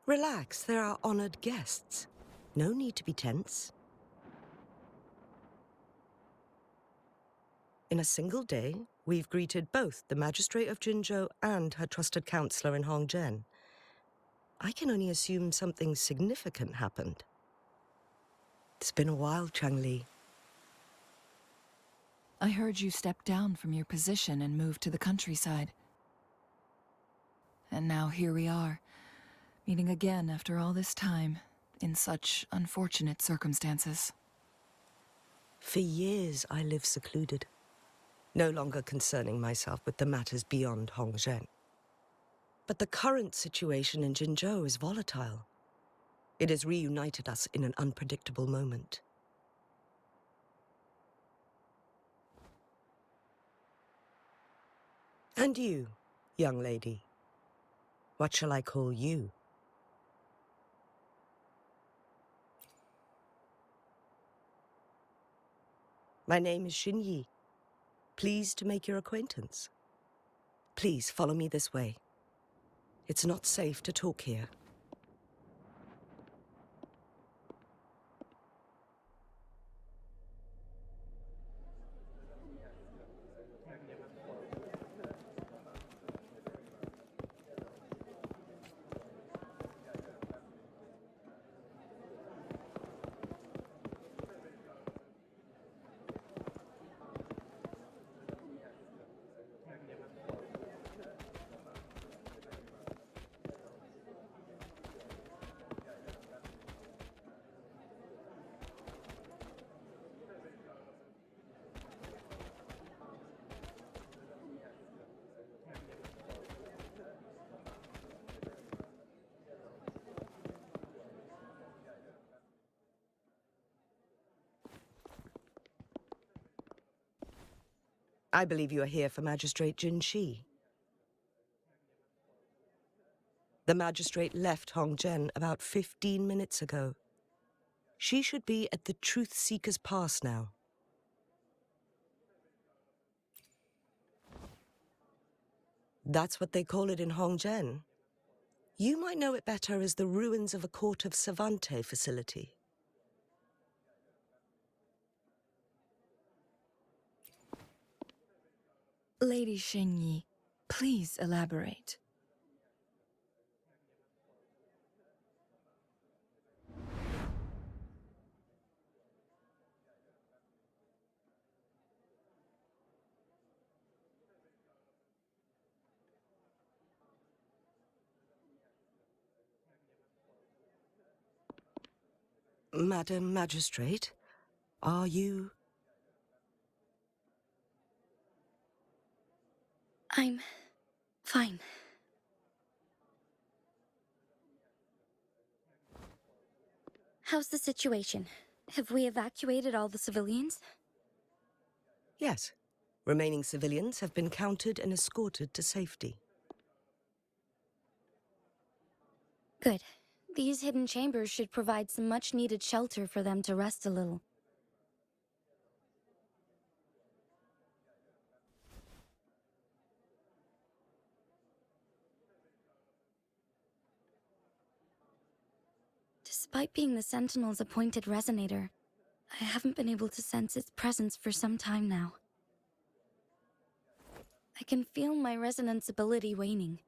Relax, there are honored guests. No need to be tense. In a single day, we've greeted both the Magistrate of Jinzhou and her trusted counselor in Hongzhen. I can only assume something significant happened. It's been a while, Changli. I heard you step down from your position and move to the countryside. And now here we are, meeting again after all this time, in such unfortunate circumstances. For years, I lived secluded, no longer concerning myself with the matters beyond Hongzhen. But the current situation in Jinzhou is volatile. It has reunited us in an unpredictable moment. And you, young lady, what shall I call you? My name is Xin Yi. Pleased to make your acquaintance. Please follow me this way. It's not safe to talk here. I believe you are here for Magistrate Jin Shi. The magistrate left Hongzhen about 15 minutes ago. She should be at the Truthseeker's Pass now. That's what they call it in Hongzhen. You might know it better as the ruins of a Court of Savante facility. Lady Xingyi, please elaborate. Madam Magistrate, are you... I'm fine. How's the situation? Have we evacuated all the civilians? Yes. Remaining civilians have been counted and escorted to safety. Good. These hidden chambers should provide some much-needed shelter for them to rest a little. Despite being the Sentinel's appointed resonator, I haven't been able to sense its presence for some time now. I can feel my resonance ability waning,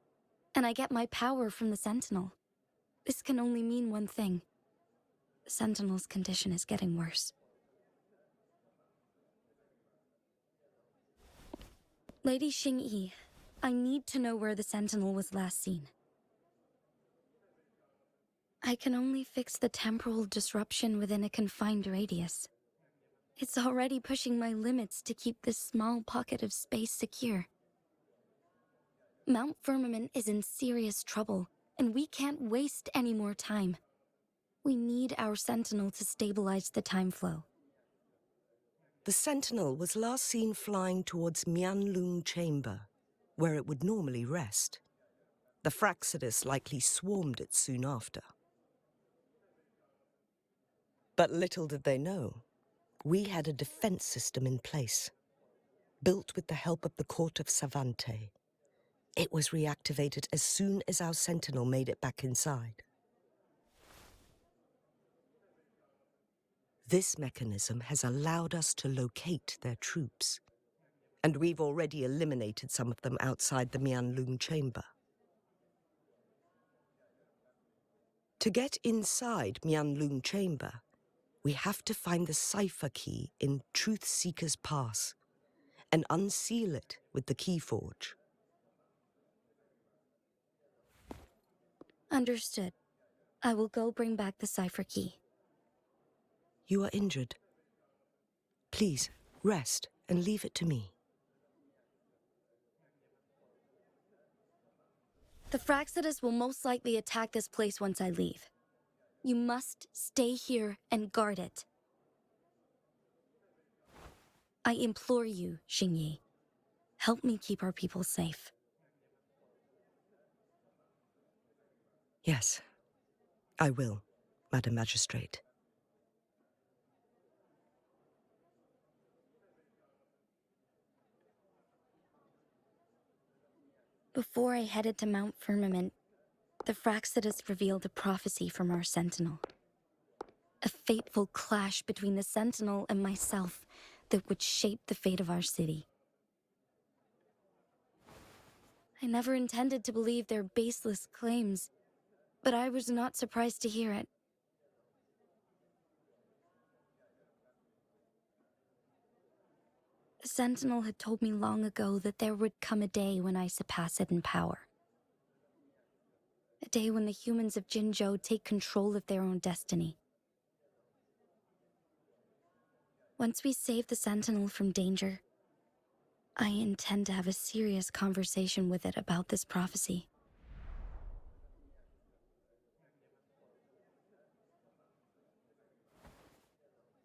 and I get my power from the Sentinel. This can only mean one thing. The Sentinel's condition is getting worse. Lady Xingyi, I need to know where the Sentinel was last seen. I can only fix the temporal disruption within a confined radius. It's already pushing my limits to keep this small pocket of space secure. Mount Firmament is in serious trouble, and we can't waste any more time. We need our Sentinel to stabilize the time flow. The Sentinel was last seen flying towards Mianloong Chamber, where it would normally rest. The Fraxidus likely swarmed it soon after. But little did they know, we had a defense system in place, built with the help of the Court of Savante. It was reactivated as soon as our Sentinel made it back inside. This mechanism has allowed us to locate their troops, and we've already eliminated some of them outside the Mianloong Chamber. To get inside Mianloong Chamber, we have to find the cipher key in Truthseeker's Pass and unseal it with the Keyforge. Understood. I will go bring back the cipher key. You are injured. Please, rest and leave it to me. The Fraxidus will most likely attack this place once I leave. You must stay here and guard it. I implore you, Xingyi. Help me keep our people safe. Yes, I will, Madam Magistrate. Before I headed to Mount Firmament, the Fraxidus revealed a prophecy from our Sentinel. A fateful clash between the Sentinel and myself that would shape the fate of our city. I never intended to believe their baseless claims, but I was not surprised to hear it. The Sentinel had told me long ago that there would come a day when I surpass it in power. A day when the humans of Jinzhou take control of their own destiny. Once we save the Sentinel from danger, I intend to have a serious conversation with it about this prophecy.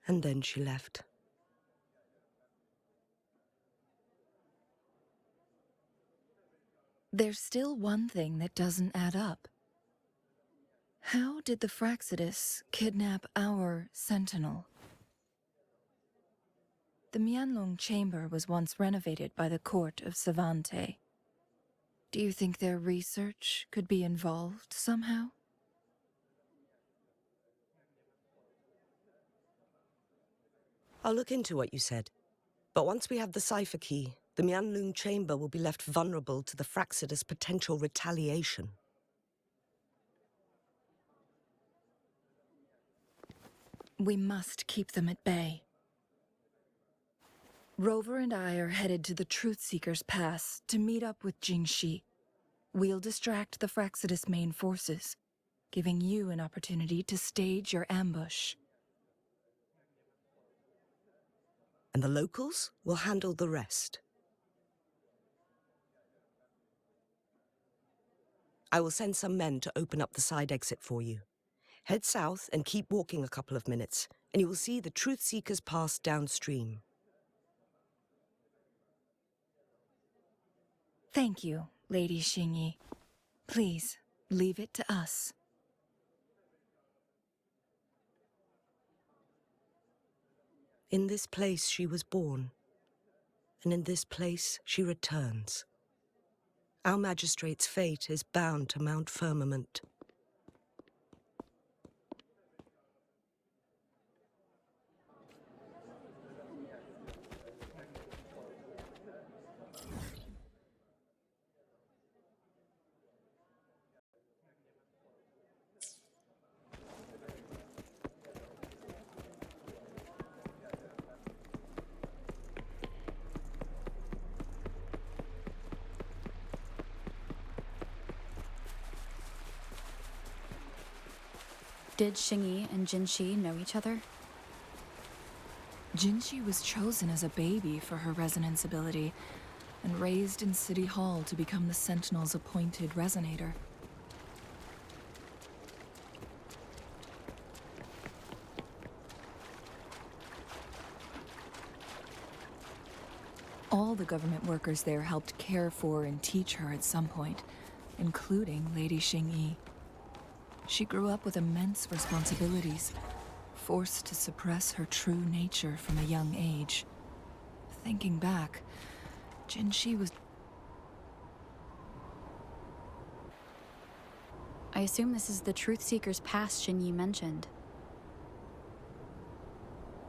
And then she left. There's still one thing that doesn't add up. How did the Fraxidus kidnap our Sentinel? The Mianloong Chamber was once renovated by the court of Savante. Do you think their research could be involved somehow? I'll look into what you said. But once we have the cipher key, the Mianloong Chamber will be left vulnerable to the Fraxidus' potential retaliation. We must keep them at bay. Rover and I are headed to the Truthseeker's Pass to meet up with Jingxi. We'll distract the Fraxidus' main forces, giving you an opportunity to stage your ambush. And the locals will handle the rest. I will send some men to open up the side exit for you. Head south and keep walking a couple of minutes, and you will see the Truthseeker's Pass downstream. Thank you, Lady Xingyi. Please, leave it to us. In this place she was born, and in this place she returns. Our magistrate's fate is bound to Mount Firmament. Did Xingyi and Jinxi know each other? Jinxi was chosen as a baby for her resonance ability and raised in City Hall to become the Sentinel's appointed resonator. All the government workers there helped care for and teach her at some point, including Lady Xingyi. She grew up with immense responsibilities, forced to suppress her true nature from a young age. Thinking back, Jinxi was... I assume this is the Truthseeker's Pass Xingyi mentioned.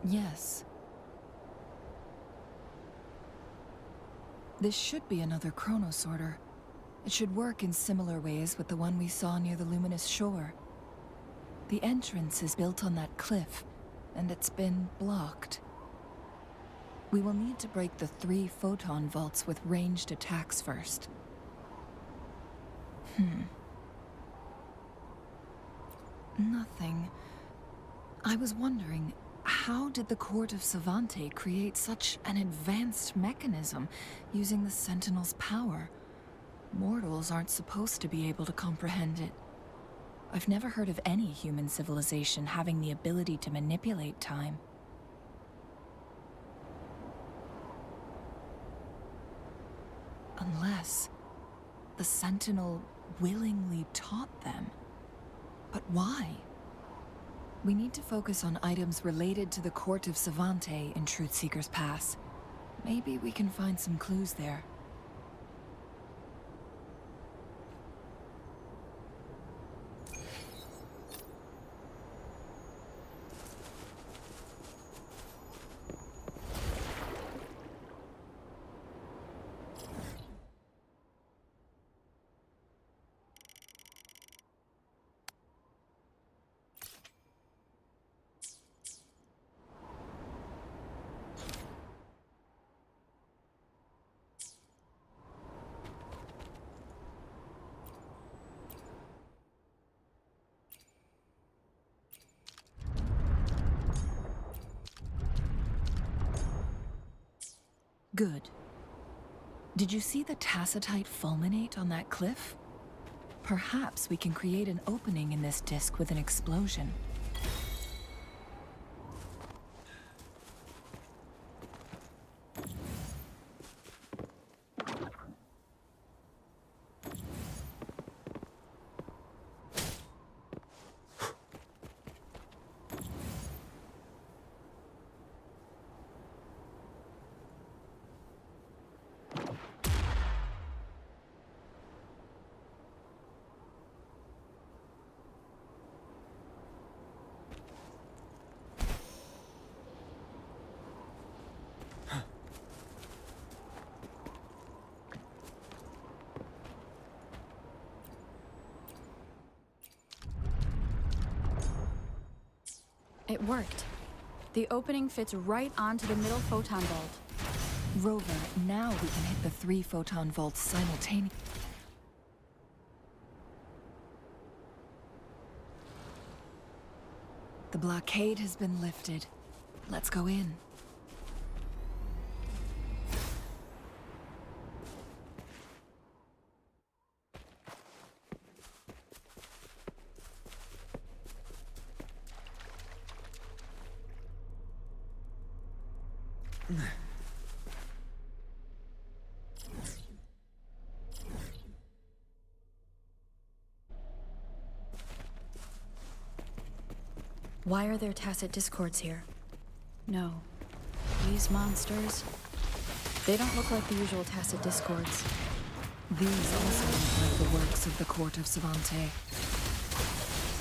Yes. This should be another chronosorter. It should work in similar ways with the one we saw near the luminous shore. The entrance is built on that cliff, and it's been blocked. We will need to break the 3 photon vaults with ranged attacks first. Nothing. I was wondering, how did the Court of Savante create such an advanced mechanism using the Sentinel's power? Mortals aren't supposed to be able to comprehend it. I've never heard of any human civilization having the ability to manipulate time. Unless the Sentinel willingly taught them. But why? We need to focus on items related to the Court of Savante in Truthseeker's Pass. Maybe we can find some clues there. Good. Did you see the tacitite fulminate on that cliff? Perhaps we can create an opening in this disk with an explosion. It worked. The opening fits right onto the middle photon vault. Rover, now we can hit the 3 photon vaults simultaneously. The blockade has been lifted. Let's go in. Why are there tacit discords here? No. These monsters... They don't look like the usual tacit discords. These also look like the works of the court of Savante.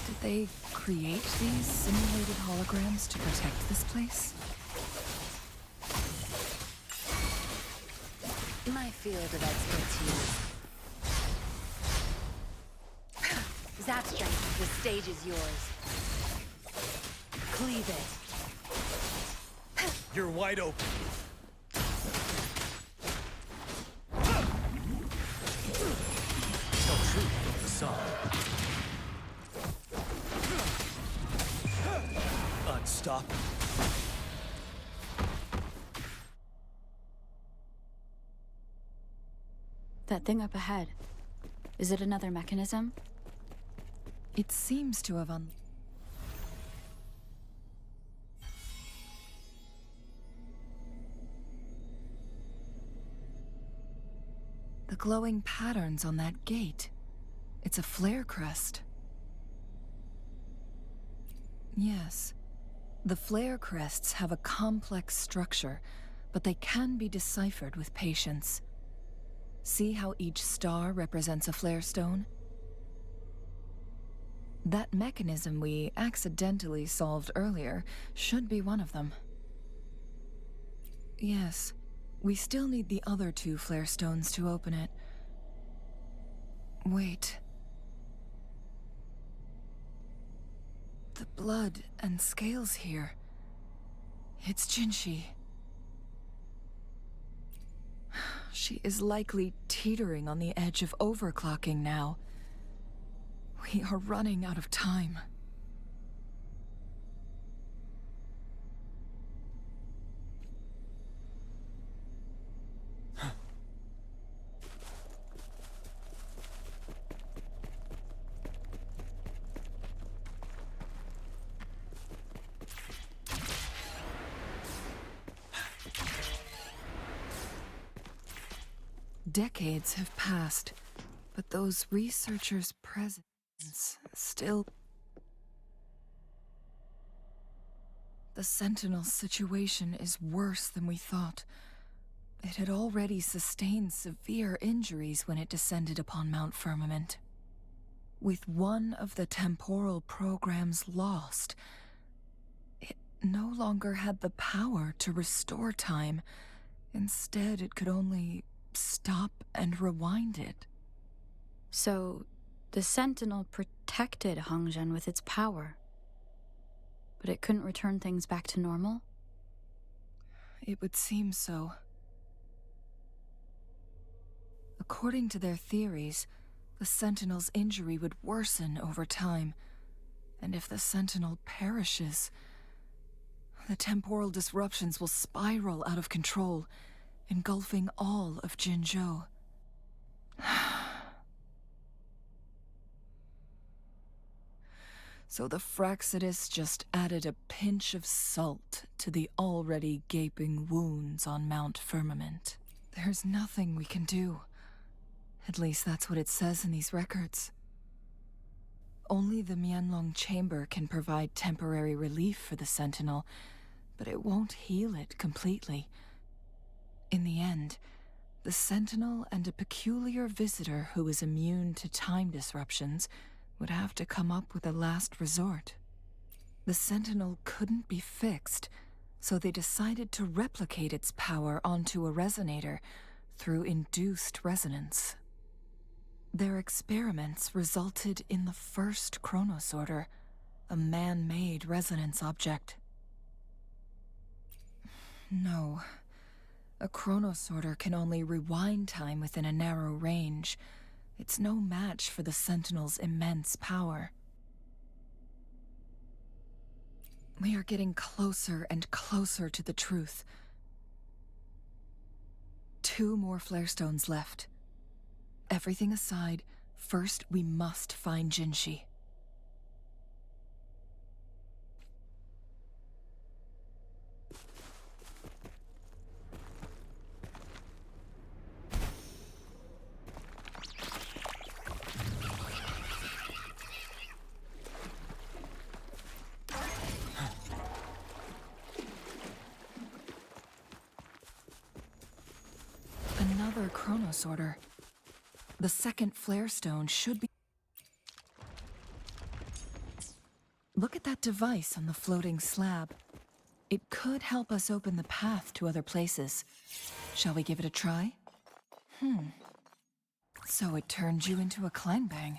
Did they create these simulated holograms to protect this place? My field of expertise. Zap strength, the stage is yours. Cleave it. You're wide open. Tell truth from the song. Unstoppable. That thing up ahead. Is it another mechanism? It seems to have The glowing patterns on that gate. It's a flare crest. Yes. The flare crests have a complex structure, but they can be deciphered with patience. See how each star represents a flare stone? That mechanism we accidentally solved earlier should be one of them. Yes. We still need the other 2 flare stones to open it. Wait. The blood and scales here. It's Jinshi. She is likely teetering on the edge of overclocking now. We are running out of time. Decades have passed, but those researchers' presence still... The Sentinel's situation is worse than we thought. It had already sustained severe injuries when it descended upon Mount Firmament. With one of the temporal programs lost, it no longer had the power to restore time. Instead, it could only stop and rewind it. So, the Sentinel protected Hongzhen with its power. But it couldn't return things back to normal? It would seem so. According to their theories, the Sentinel's injury would worsen over time. And if the Sentinel perishes, the temporal disruptions will spiral out of control, engulfing all of Jinzhou. So the Fraxidus just added a pinch of salt to the already gaping wounds on Mount Firmament. There's nothing we can do. At least that's what it says in these records. Only the Mianloong Chamber can provide temporary relief for the Sentinel, but it won't heal it completely. In the end, the Sentinel and a peculiar visitor who is immune to time disruptions would have to come up with a last resort. The Sentinel couldn't be fixed, so they decided to replicate its power onto a resonator through induced resonance. Their experiments resulted in the first chronosorter, a man-made resonance object. No. A chronosorter can only rewind time within a narrow range. It's no match for the Sentinel's immense power. We are getting closer and closer to the truth. 2 more flare stones left. Everything aside, first we must find Jinshi. Another chronosorter. The second flare stone should be... Look at that device on the floating slab. It could help us open the path to other places. Shall we give it a try? So it turned you into a clangbang.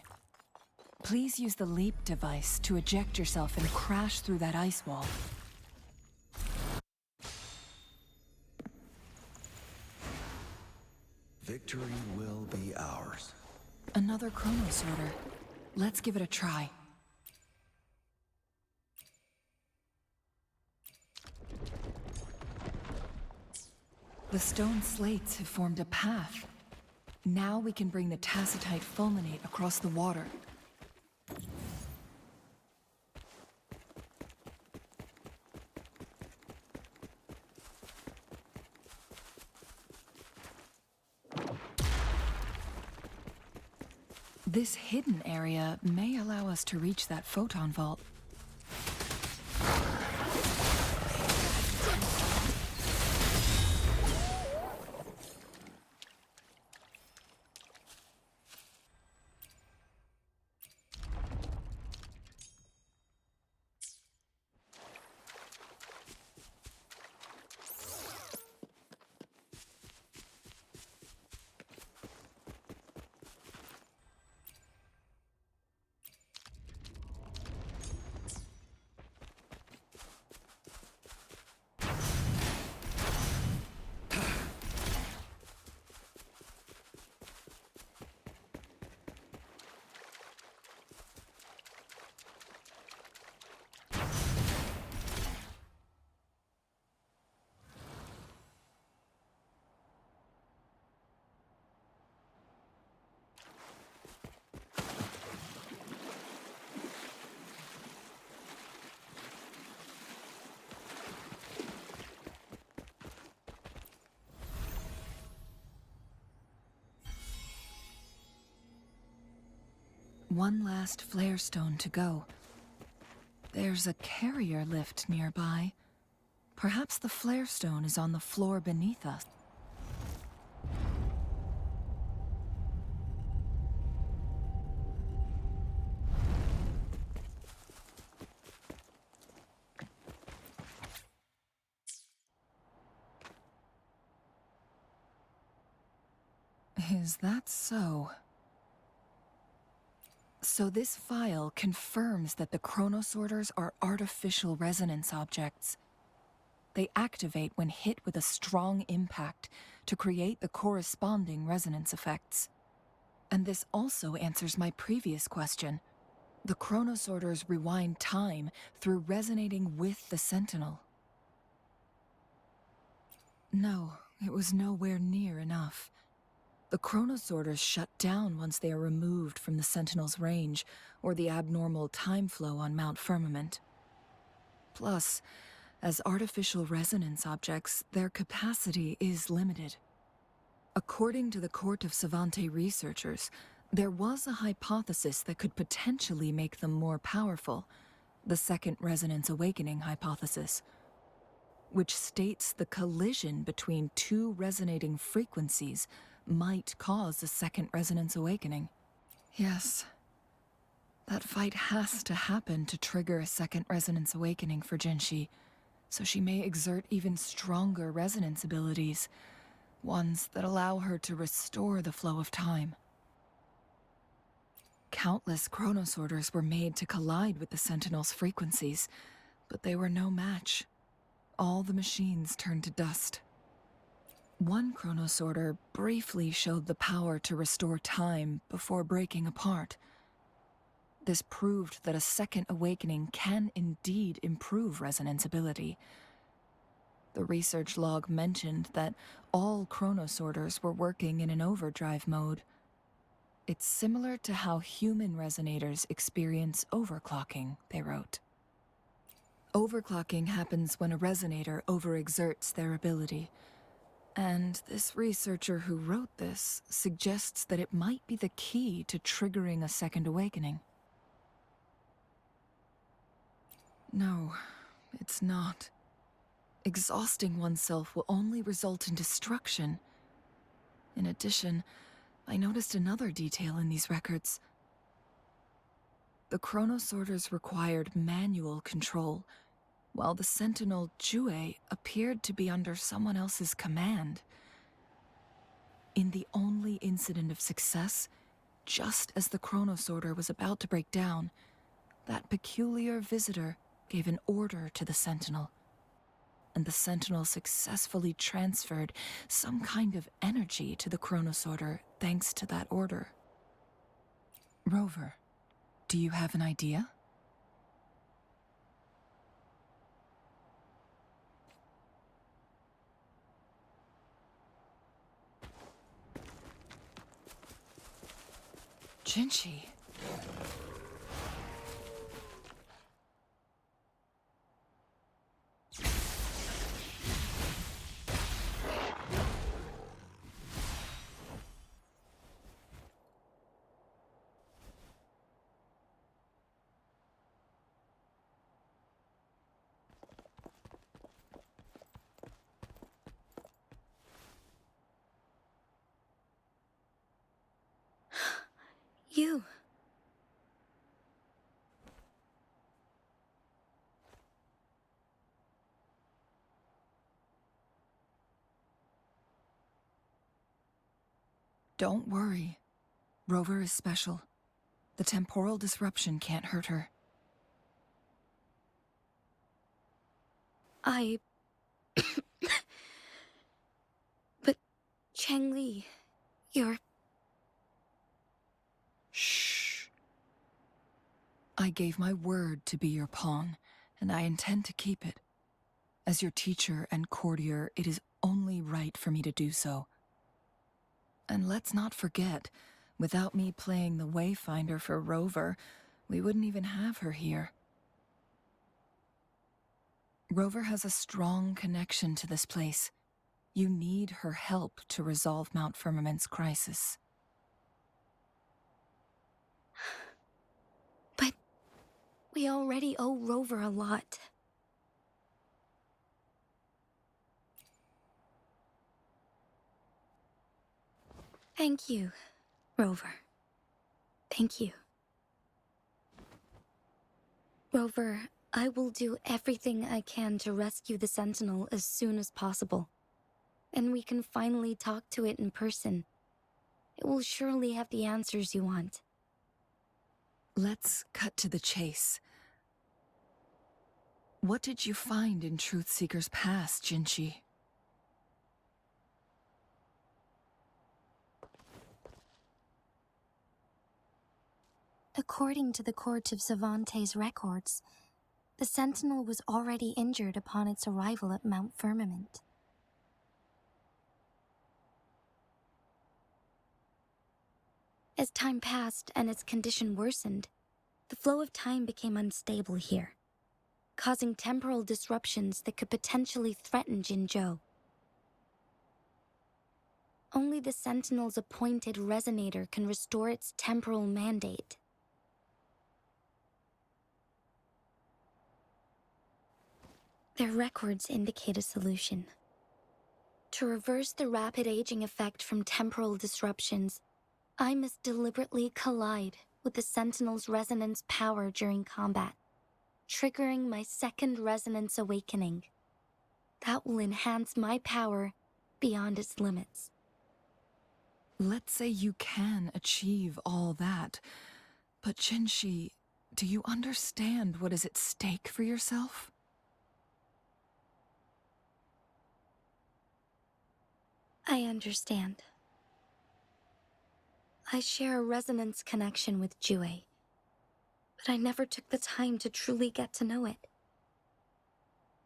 Please use the leap device to eject yourself and crash through that ice wall. Victory will be ours. Another chronosorter. Let's give it a try. The stone slates have formed a path. Now we can bring the tacitite fulminate across the water. This hidden area may allow us to reach that photon vault. One last flare stone to go. There's a carrier lift nearby. Perhaps the flare stone is on the floor beneath us. Is that so? So this file confirms that the chronosorters are artificial resonance objects. They activate when hit with a strong impact to create the corresponding resonance effects. And this also answers my previous question. The chronosorters rewind time through resonating with the Sentinel. No, it was nowhere near enough. The chronosorters shut down once they are removed from the Sentinel's range or the abnormal time flow on Mount Firmament. Plus, as artificial resonance objects, their capacity is limited. According to the Court of Savante researchers, there was a hypothesis that could potentially make them more powerful, the Second Resonance Awakening hypothesis, which states the collision between two resonating frequencies might cause a second resonance awakening. Yes, that fight has to happen to trigger a second resonance awakening for Jinshi, so she may exert even stronger resonance abilities, ones that allow her to restore the flow of time. Countless chronosorters were made to collide with the Sentinel's frequencies, but they were no match. All the machines turned to dust. One chronosorter briefly showed the power to restore time before breaking apart. This proved that a second awakening can indeed improve resonance ability. The research log mentioned that all chronosorters were working in an overdrive mode. It's similar to how human resonators experience overclocking, they wrote. Overclocking happens when a resonator overexerts their ability. And this researcher who wrote this suggests that it might be the key to triggering a second awakening. No, it's not. Exhausting oneself will only result in destruction. In addition, I noticed another detail in these records. The chronosorters required manual control, while the Sentinel Jue appeared to be under someone else's command. In the only incident of success, just as the chronosorter was about to break down, that peculiar visitor gave an order to the Sentinel, and the Sentinel successfully transferred some kind of energy to the chronosorter thanks to that order. Rover, do you have an idea? Jinshi. You. Don't worry. Rover is special. The temporal disruption can't hurt her. But Changli, you're... Shh. I gave my word to be your pawn, and I intend to keep it. As your teacher and courtier, it is only right for me to do so. And let's not forget, without me playing the Wayfinder for Rover, we wouldn't even have her here. Rover has a strong connection to this place. You need her help to resolve Mount Firmament's crisis. But we already owe Rover a lot. Thank you, Rover. Thank you. Rover, I will do everything I can to rescue the Sentinel as soon as possible. And we can finally talk to it in person. It will surely have the answers you want. Let's cut to the chase. What did you find in Truthseeker's past, Jinshi? According to the Court of Savante's records, the Sentinel was already injured upon its arrival at Mount Firmament. As time passed and its condition worsened, the flow of time became unstable here, causing temporal disruptions that could potentially threaten Jinzhou. Only the Sentinel's appointed resonator can restore its temporal mandate. Their records indicate a solution. To reverse the rapid aging effect from temporal disruptions, I must deliberately collide with the Sentinel's resonance power during combat, triggering my second resonance awakening. That will enhance my power beyond its limits. Let's say you can achieve all that, but Jinshi, do you understand what is at stake for yourself? I understand. I share a resonance connection with Jue, but I never took the time to truly get to know it.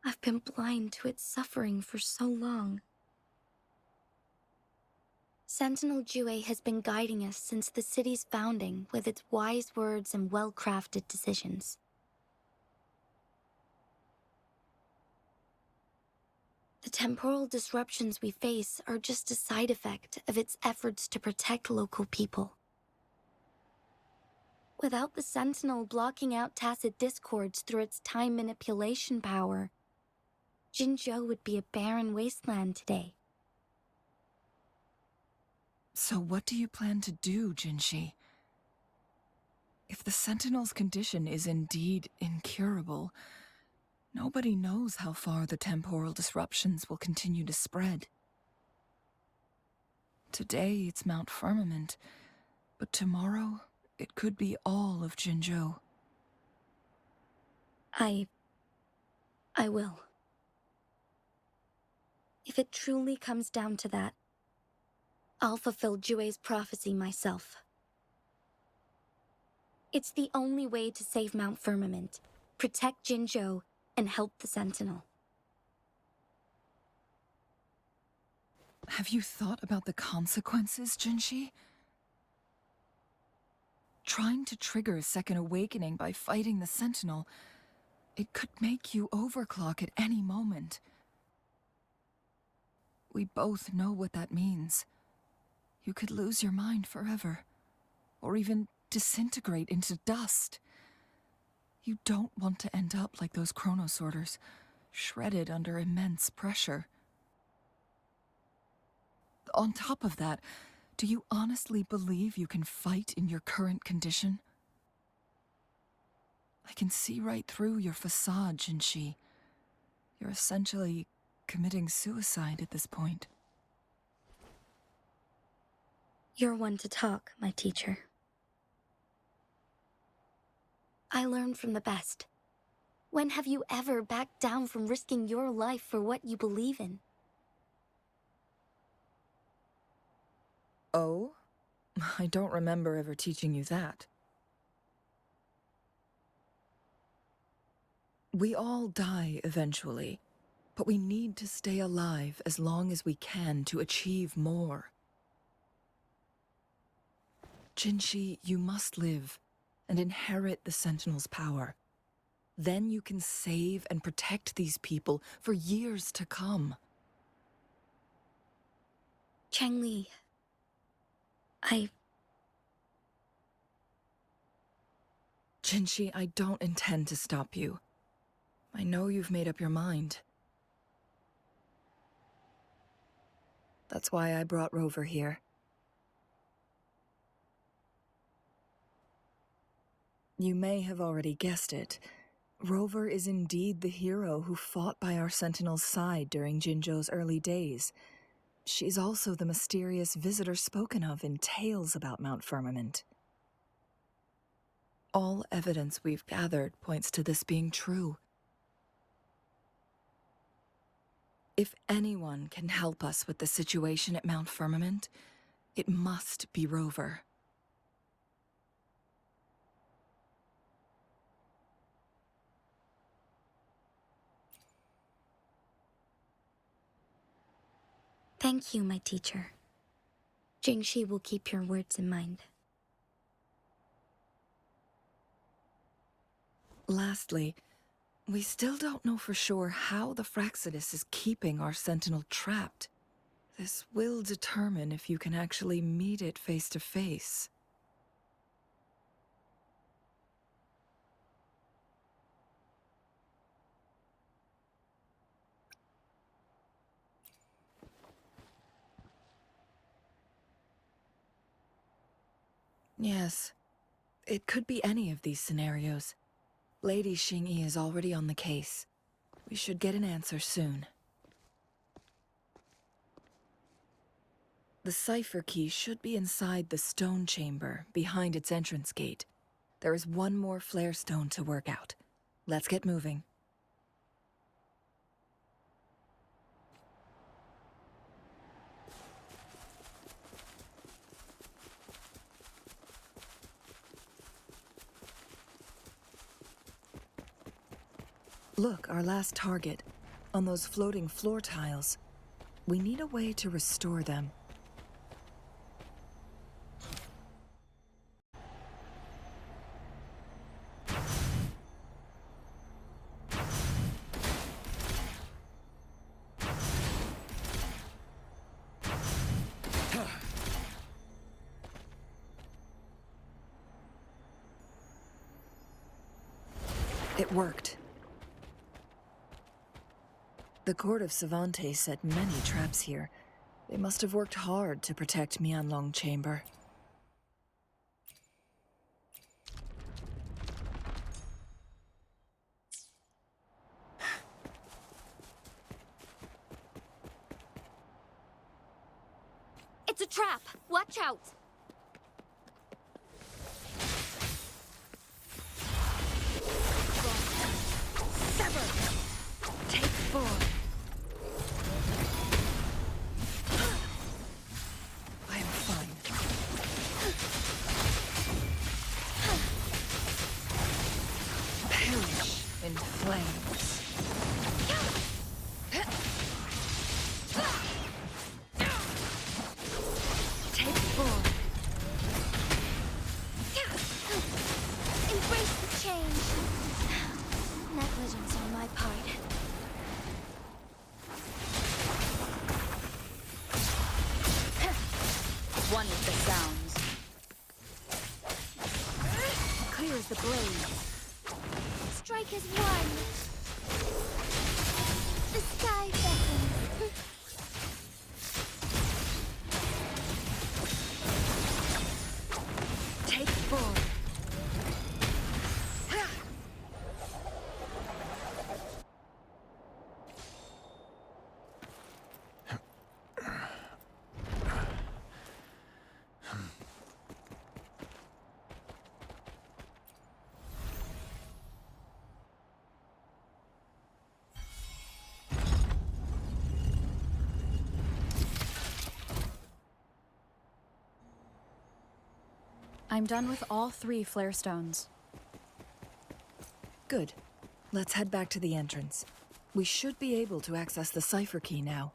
I've been blind to its suffering for so long. Sentinel Jue has been guiding us since the city's founding with its wise words and well-crafted decisions. The temporal disruptions we face are just a side effect of its efforts to protect local people. Without the Sentinel blocking out tacit discords through its time manipulation power, Jinzhou would be a barren wasteland today. So what do you plan to do, Jinshi? If the Sentinel's condition is indeed incurable, nobody knows how far the temporal disruptions will continue to spread. Today it's Mount Firmament, but tomorrow it could be all of Jinzhou. I will. If it truly comes down to that, I'll fulfill Jue's prophecy myself. It's the only way to save Mount Firmament, protect Jinzhou, and help the Sentinel. Have you thought about the consequences, Jinshi? Trying to trigger a second awakening by fighting the Sentinel, it could make you overclock at any moment. We both know what that means. You could lose your mind forever, or even disintegrate into dust. You don't want to end up like those chronosorters, shredded under immense pressure. On top of that, do you honestly believe you can fight in your current condition? I can see right through your facade, Jinshi. You're essentially committing suicide at this point. You're one to talk, my teacher. I learn from the best. When have you ever backed down from risking your life for what you believe in? Oh? I don't remember ever teaching you that. We all die eventually, but we need to stay alive as long as we can to achieve more. Jinshi, you must live and inherit the Sentinel's power. Then you can save and protect these people for years to come. Changli, Jinshi, I don't intend to stop you. I know you've made up your mind. That's why I brought Rover here. You may have already guessed it. Rover is indeed the hero who fought by our Sentinel's side during Jinzhou's early days. She's also the mysterious visitor spoken of in tales about Mount Firmament. All evidence we've gathered points to this being true. If anyone can help us with the situation at Mount Firmament, it must be Rover. thank you, my teacher. Jingxi will keep your words in mind. Lastly, we still don't know for sure how the Fraxidus is keeping our Sentinel trapped. This will determine if you can actually meet it face to face. Yes, it could be any of these scenarios. Lady Xingyi is already on the case. We should get an answer soon. The cipher key should be inside the stone chamber, behind its entrance gate. There is one more flare stone to work out. Let's get moving. Look, our last target. On those floating floor tiles. We need a way to restore them. It worked. The court of Savantes set many traps here. They must have worked hard to protect Mianloong Chamber. It's a trap! Watch out! Sever! Take 4. I am fine. Perish in flames. Take 4. Embrace the change. Negligence on my part. One with the sounds. Clear as the blaze. Strike as one. The sky beckons. Take 4. I'm done with all 3 flare stones. Good. Let's head back to the entrance. We should be able to access the cipher key now.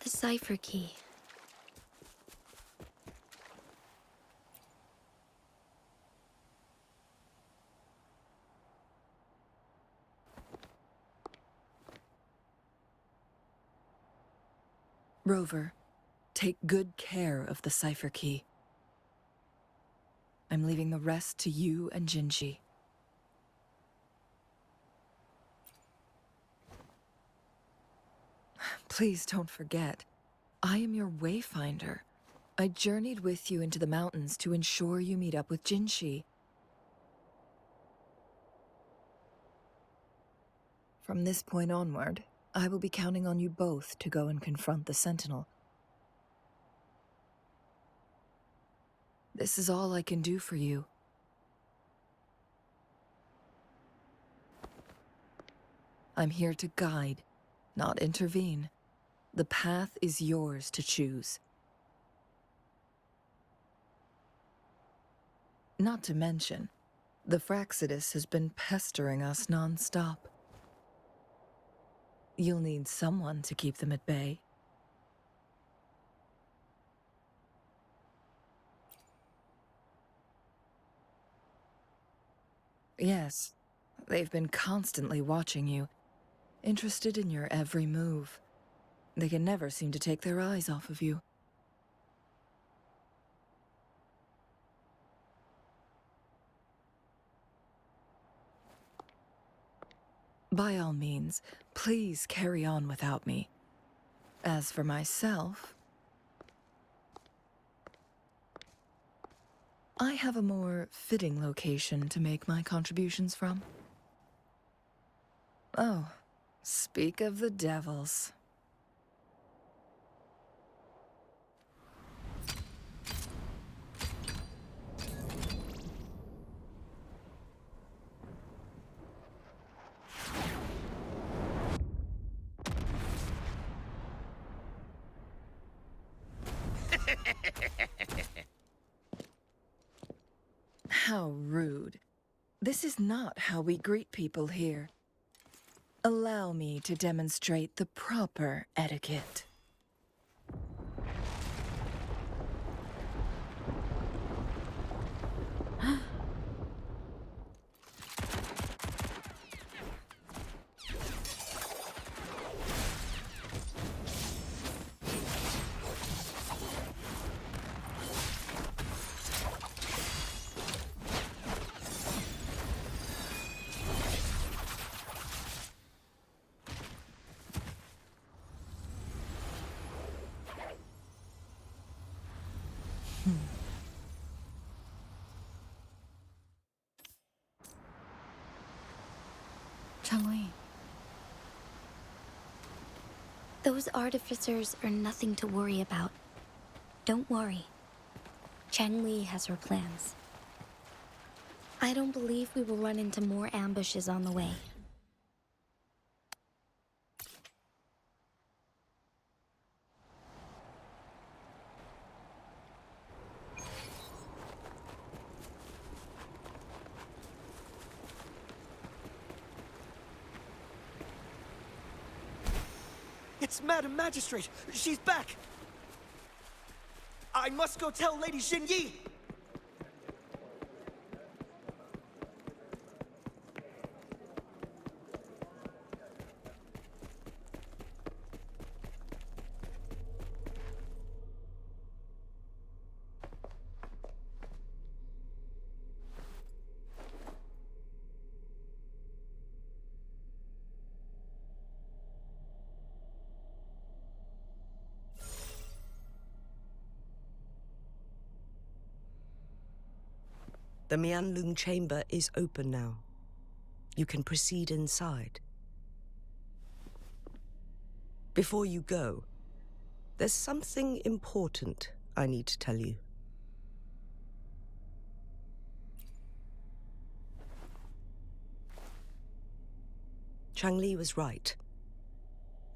The cipher key. Rover, take good care of the cipher key. I'm leaving the rest to you and Jinji. Please don't forget, I am your wayfinder. I journeyed with you into the mountains to ensure you meet up with Jinshi. From this point onward, I will be counting on you both to go and confront the Sentinel. This is all I can do for you. I'm here to guide, not intervene. The path is yours to choose. Not to mention, the Fraxidus has been pestering us non-stop. You'll need someone to keep them at bay. Yes, they've been constantly watching you, interested in your every move. They can never seem to take their eyes off of you. By all means, please carry on without me. As for myself, I have a more fitting location to make my contributions from. Oh, speak of the devils. How rude. This is not how we greet people here. Allow me to demonstrate the proper etiquette. Changli. Those artificers are nothing to worry about. Don't worry. Changli has her plans. I don't believe we will run into more ambushes on the way. It's Madam Magistrate! She's back! I must go tell Lady Xin Yi! The Mianloong Chamber is open now. You can proceed inside. Before you go, there's something important I need to tell you. Changli was right.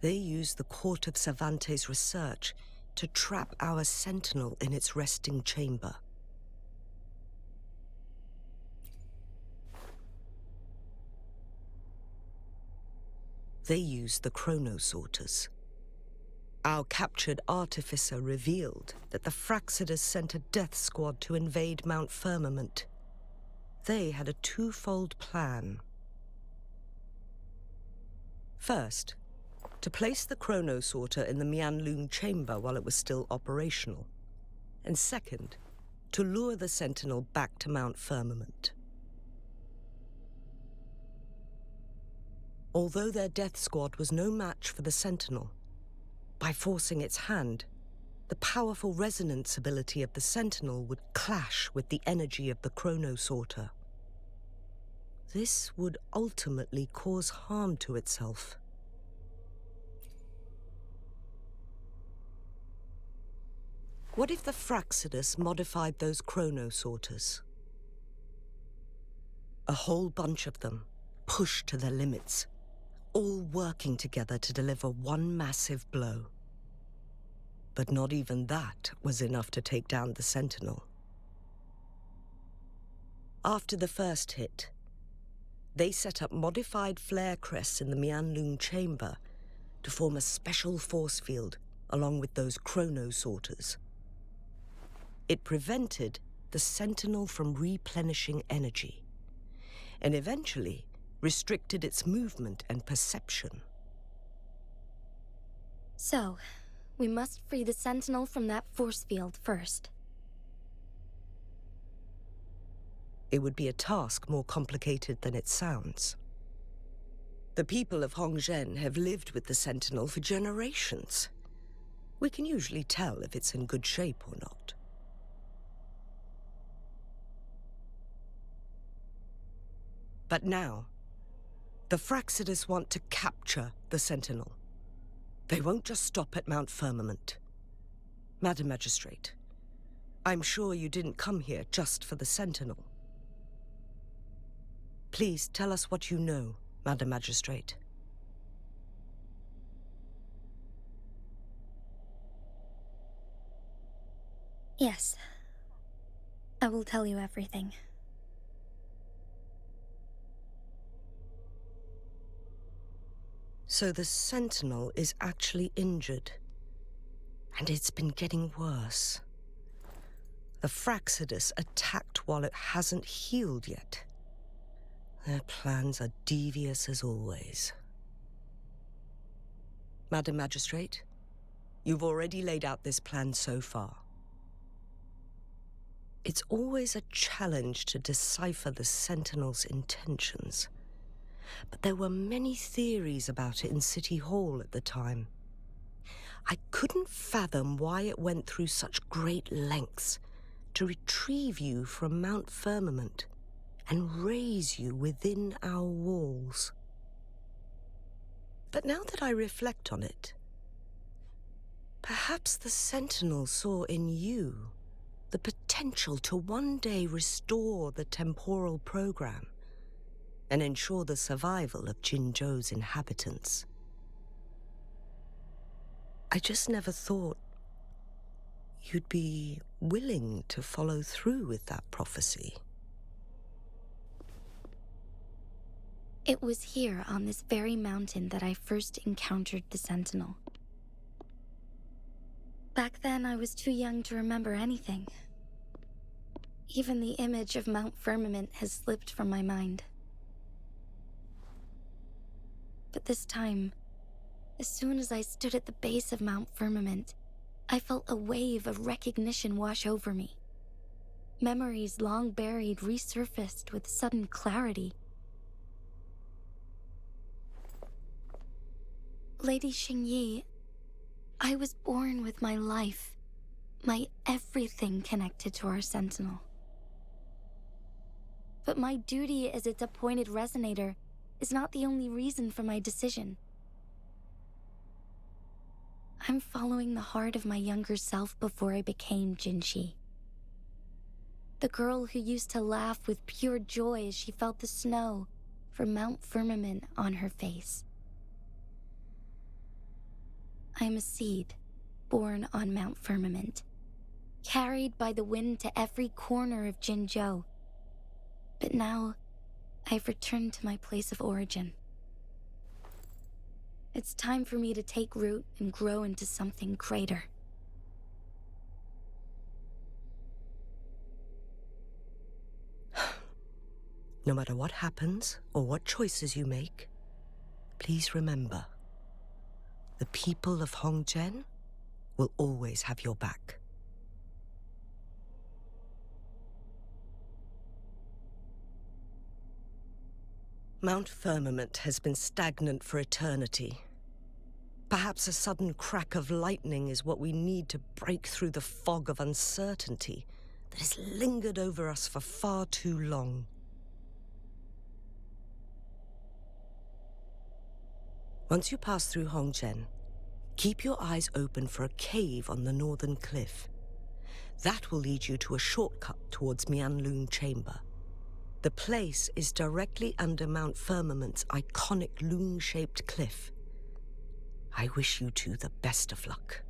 They used the Court of Cervantes' research to trap our Sentinel in its resting chamber. They used the chronosorters. Our captured artificer revealed that the Fraxidus sent a death squad to invade Mount Firmament. They had a twofold plan. First, To place the chrono sorter in the Mianloong Chamber while it was still operational. And second, to lure the Sentinel back to Mount Firmament. Although their death squad was no match for the Sentinel, by forcing its hand, the powerful resonance ability of the Sentinel would clash with the energy of the chrono sorter. This would ultimately cause harm to itself. What if the Fraxidus modified those chrono sorters? A whole bunch of them, pushed to their limits, all working together to deliver one massive blow. But not even that was enough to take down the Sentinel. After the first hit, they set up modified flare crests in the Mianloong Chamber to form a special force field along with those chrono sorters. It prevented the Sentinel from replenishing energy, and eventually restricted its movement and perception. So, we must free the Sentinel from that force field first. It would be a task more complicated than it sounds. The people of Hongzhen have lived with the Sentinel for generations. We can usually tell if it's in good shape or not. But now, the Fraxidus want to capture the Sentinel. They won't just stop at Mount Firmament. Madam Magistrate, I'm sure you didn't come here just for the Sentinel. Please tell us what you know, Madam Magistrate. Yes. I will tell you everything. So the Sentinel is actually injured. And it's been getting worse. The Fraxidus attacked while it hasn't healed yet. Their plans are devious as always. Madam Magistrate, you've already laid out this plan so far. It's always a challenge to decipher the Sentinel's intentions. But there were many theories about it in City Hall at the time. I couldn't fathom why it went through such great lengths to retrieve you from Mount Firmament and raise you within our walls. But now that I reflect on it, perhaps the Sentinel saw in you the potential to one day restore the temporal program and ensure the survival of Jinzhou's inhabitants. I just never thought you'd be willing to follow through with that prophecy. It was here on this very mountain that I first encountered the Sentinel. Back then, I was too young to remember anything. Even the image of Mount Firmament has slipped from my mind. But this time, as soon as I stood at the base of Mount Firmament, I felt a wave of recognition wash over me. Memories long buried resurfaced with sudden clarity. Lady Xingyi, I was born with my life, my everything connected to our Sentinel. But my duty as its appointed resonator is not the only reason for my decision. I'm following the heart of my younger self before I became Jinzhou. The girl who used to laugh with pure joy as she felt the snow from Mount Firmament on her face. I am a seed born on Mount Firmament, carried by the wind to every corner of Jinzhou. But now, I've returned to my place of origin. It's time for me to take root and grow into something greater. No matter what happens or what choices you make, please remember, the people of Hongzhen will always have your back. Mount Firmament has been stagnant for eternity. Perhaps a sudden crack of lightning is what we need to break through the fog of uncertainty that has lingered over us for far too long. Once you pass through Hongzhen, keep your eyes open for a cave on the northern cliff. That will lead you to a shortcut towards Mianloong Chamber. The place is directly under Mount Firmament's iconic loon-shaped cliff. I wish you two the best of luck.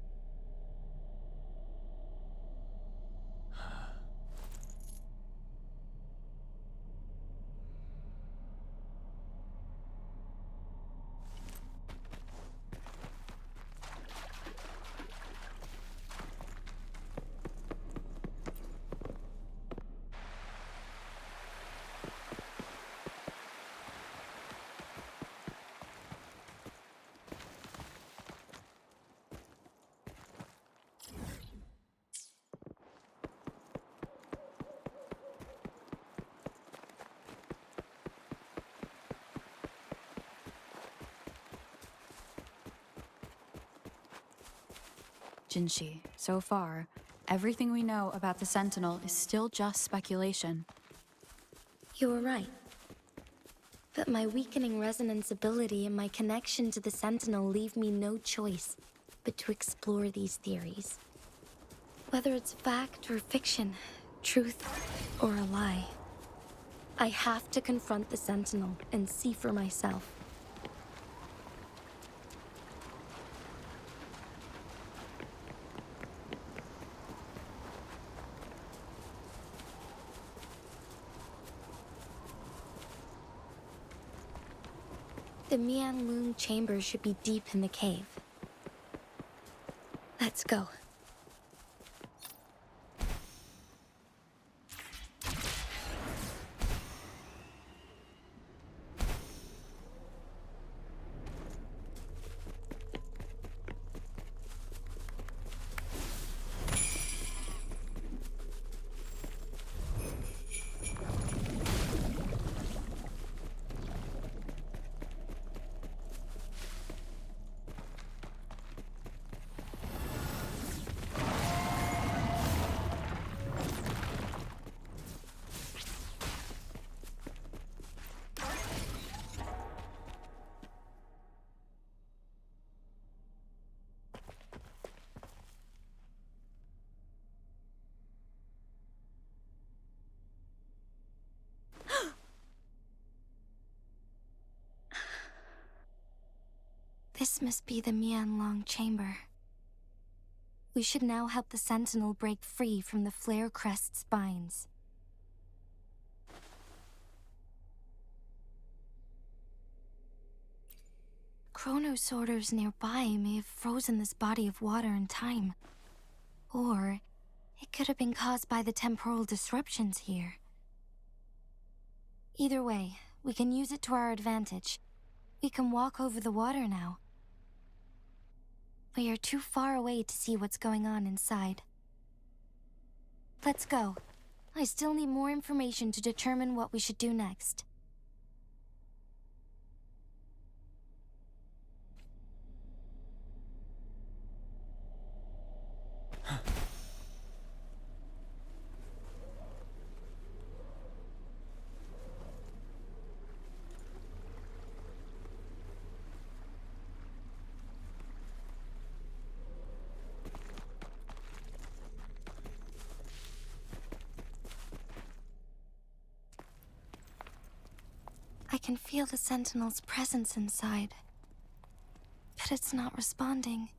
Jinshi, so far, everything we know about the Sentinel is still just speculation. You were right. But my weakening resonance ability and my connection to the Sentinel leave me no choice but to explore these theories. Whether it's fact or fiction, truth or a lie, I have to confront the Sentinel and see for myself. The Mianloong Chamber should be deep in the cave. Let's go. This must be the Mianloong Chamber. We should now help the Sentinel break free from the Flare Crest spines. Chrono sorters nearby may have frozen this body of water in time. Or it could have been caused by the temporal disruptions here. Either way, we can use it to our advantage. We can walk over the water now. We are too far away to see what's going on inside. Let's go. I still need more information to determine what we should do next. I can feel the Sentinel's presence inside, but it's not responding.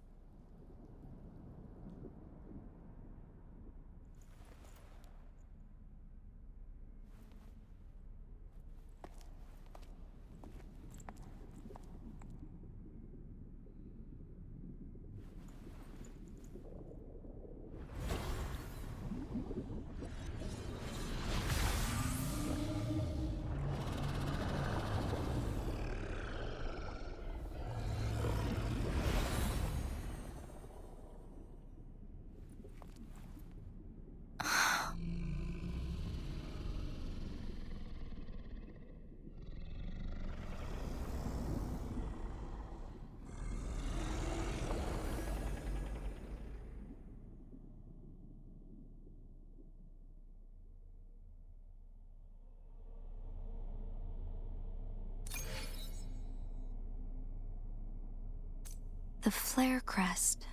The flare crest.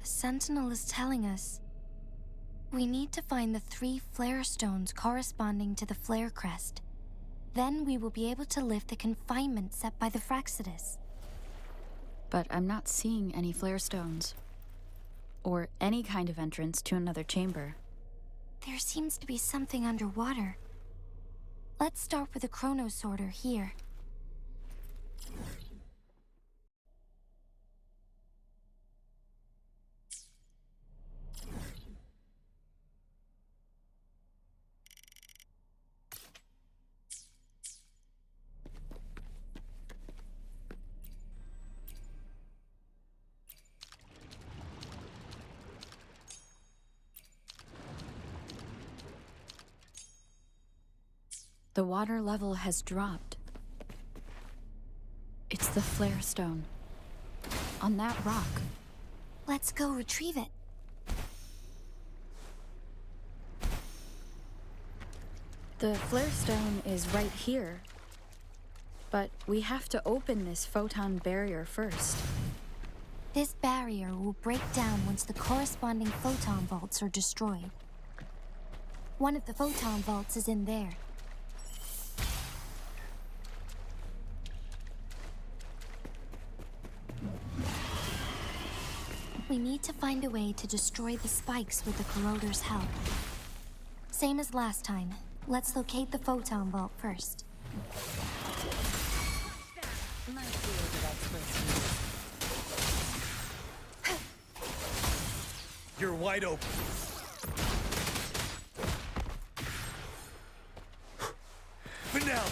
The Sentinel is telling us we need to find the 3 flare stones corresponding to the flare crest. Then we will be able to lift the confinement set by the Fraxidus. But I'm not seeing any flare stones. Or any kind of entrance to another chamber. There seems to be something underwater. Let's start with the chrono sorter here. The water level has dropped. It's the flare stone. On that rock. Let's go retrieve it. The flare stone is right here. But we have to open this photon barrier first. This barrier will break down once the corresponding photon vaults are destroyed. One of the photon vaults is in there. We need to find a way to destroy the spikes with the corroder's help. Same as last time. Let's locate the photon vault first. My field of expertise. You're wide open. Finale!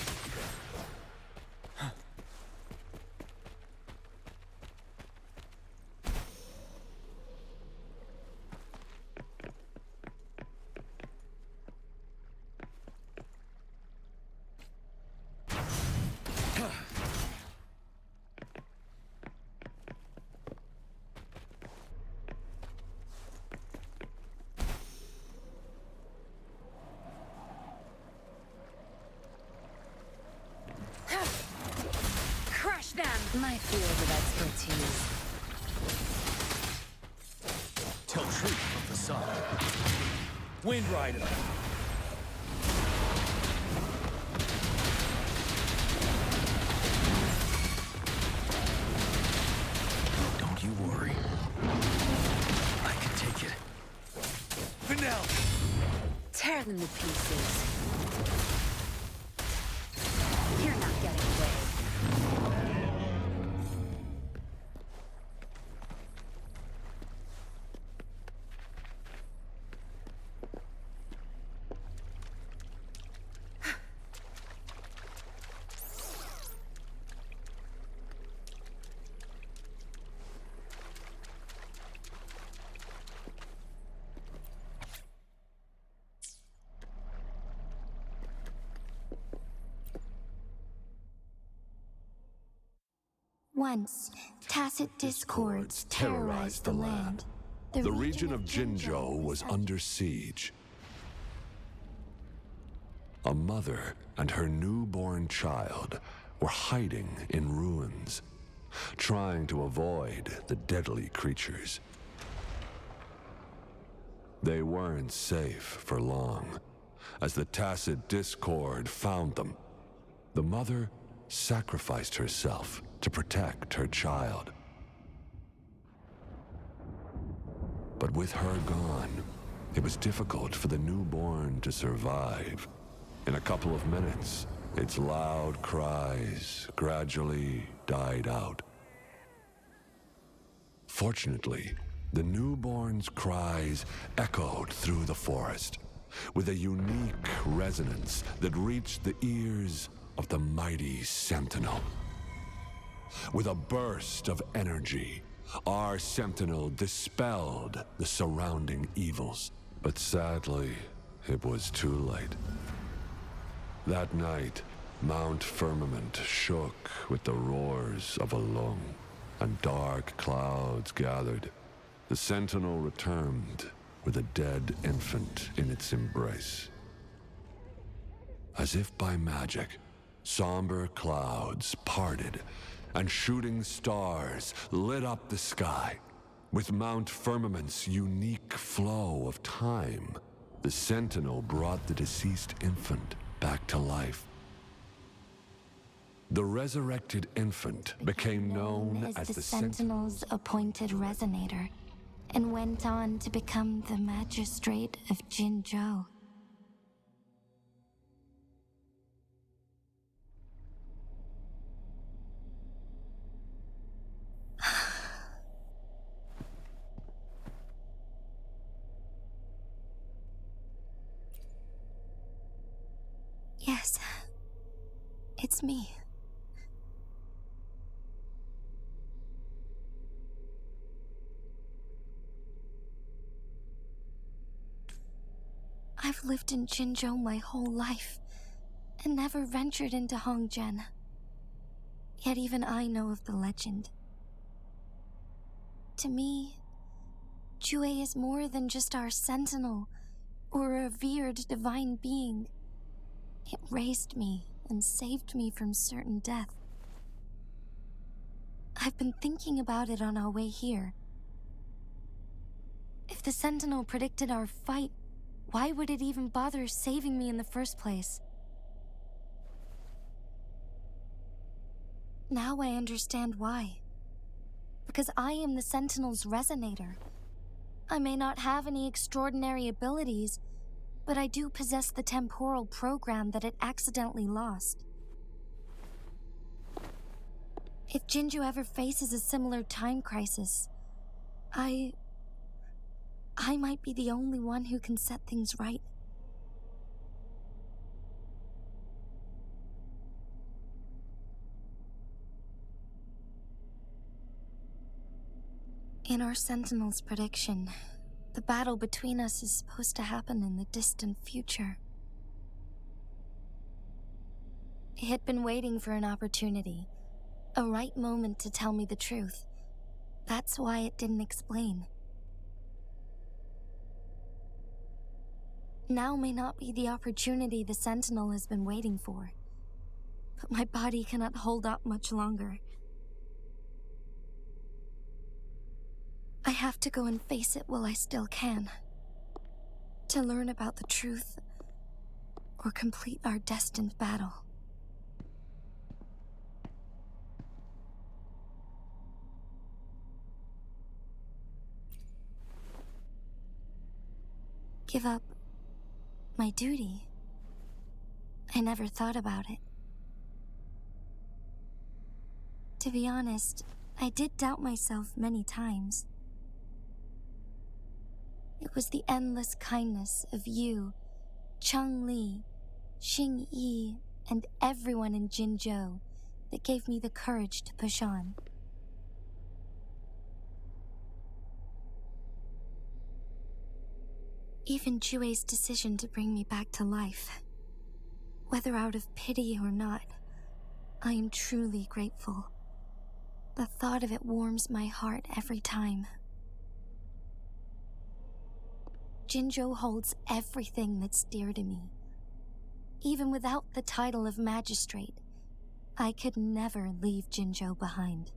Crush them! My field of expertise. Tell truth from the sun. Wind Rider. Don't you worry. I can take it. Finale! Tear them to pieces. You're not getting away. Once, tacit discords terrorized the land. The region of Jinzhou was under siege. A mother and her newborn child were hiding in ruins, trying to avoid the deadly creatures. They weren't safe for long, as the tacit discord found them. The mother sacrificed herself to protect her child. But with her gone, it was difficult for the newborn to survive. In a couple of minutes, its loud cries gradually died out. Fortunately, the newborn's cries echoed through the forest, with a unique resonance that reached the ears of the mighty Sentinel. With a burst of energy, our Sentinel dispelled the surrounding evils. But sadly, it was too late. That night, Mount Firmament shook with the roars of a lung, and dark clouds gathered. The Sentinel returned with a dead infant in its embrace. As if by magic, somber clouds parted, and shooting stars lit up the sky. With Mount Firmament's unique flow of time, the Sentinel brought the deceased infant back to life. The resurrected infant became known as the Sentinel's appointed resonator, and went on to become the magistrate of Jinzhou. Yes, it's me. I've lived in Jinzhou my whole life, and never ventured into Hongzhen. Yet even I know of the legend. To me, Jue is more than just our sentinel, or a revered divine being. It raised me and saved me from certain death. I've been thinking about it on our way here. If the sentinel predicted our fight, why would it even bother saving me in the first place? Now I understand why. Because I am the Sentinel's resonator. I may not have any extraordinary abilities, but I do possess the temporal program that it accidentally lost. If Jinzhou ever faces a similar time crisis, I might be the only one who can set things right. In our Sentinel's prediction, the battle between us is supposed to happen in the distant future. It had been waiting for an opportunity, a right moment to tell me the truth. That's why it didn't explain. Now may not be the opportunity the Sentinel has been waiting for, but my body cannot hold up much longer. I have to go and face it while I still can, to learn about the truth, or complete our destined battle. Give up my duty? I never thought about it. To be honest, I did doubt myself many times. It was the endless kindness of you, Cheng Li, Xing Yi, and everyone in Jinzhou that gave me the courage to push on. Even Jue's decision to bring me back to life, whether out of pity or not, I am truly grateful. The thought of it warms my heart every time. Jinzhou holds everything that's dear to me. Even without the title of magistrate, I could never leave Jinzhou behind.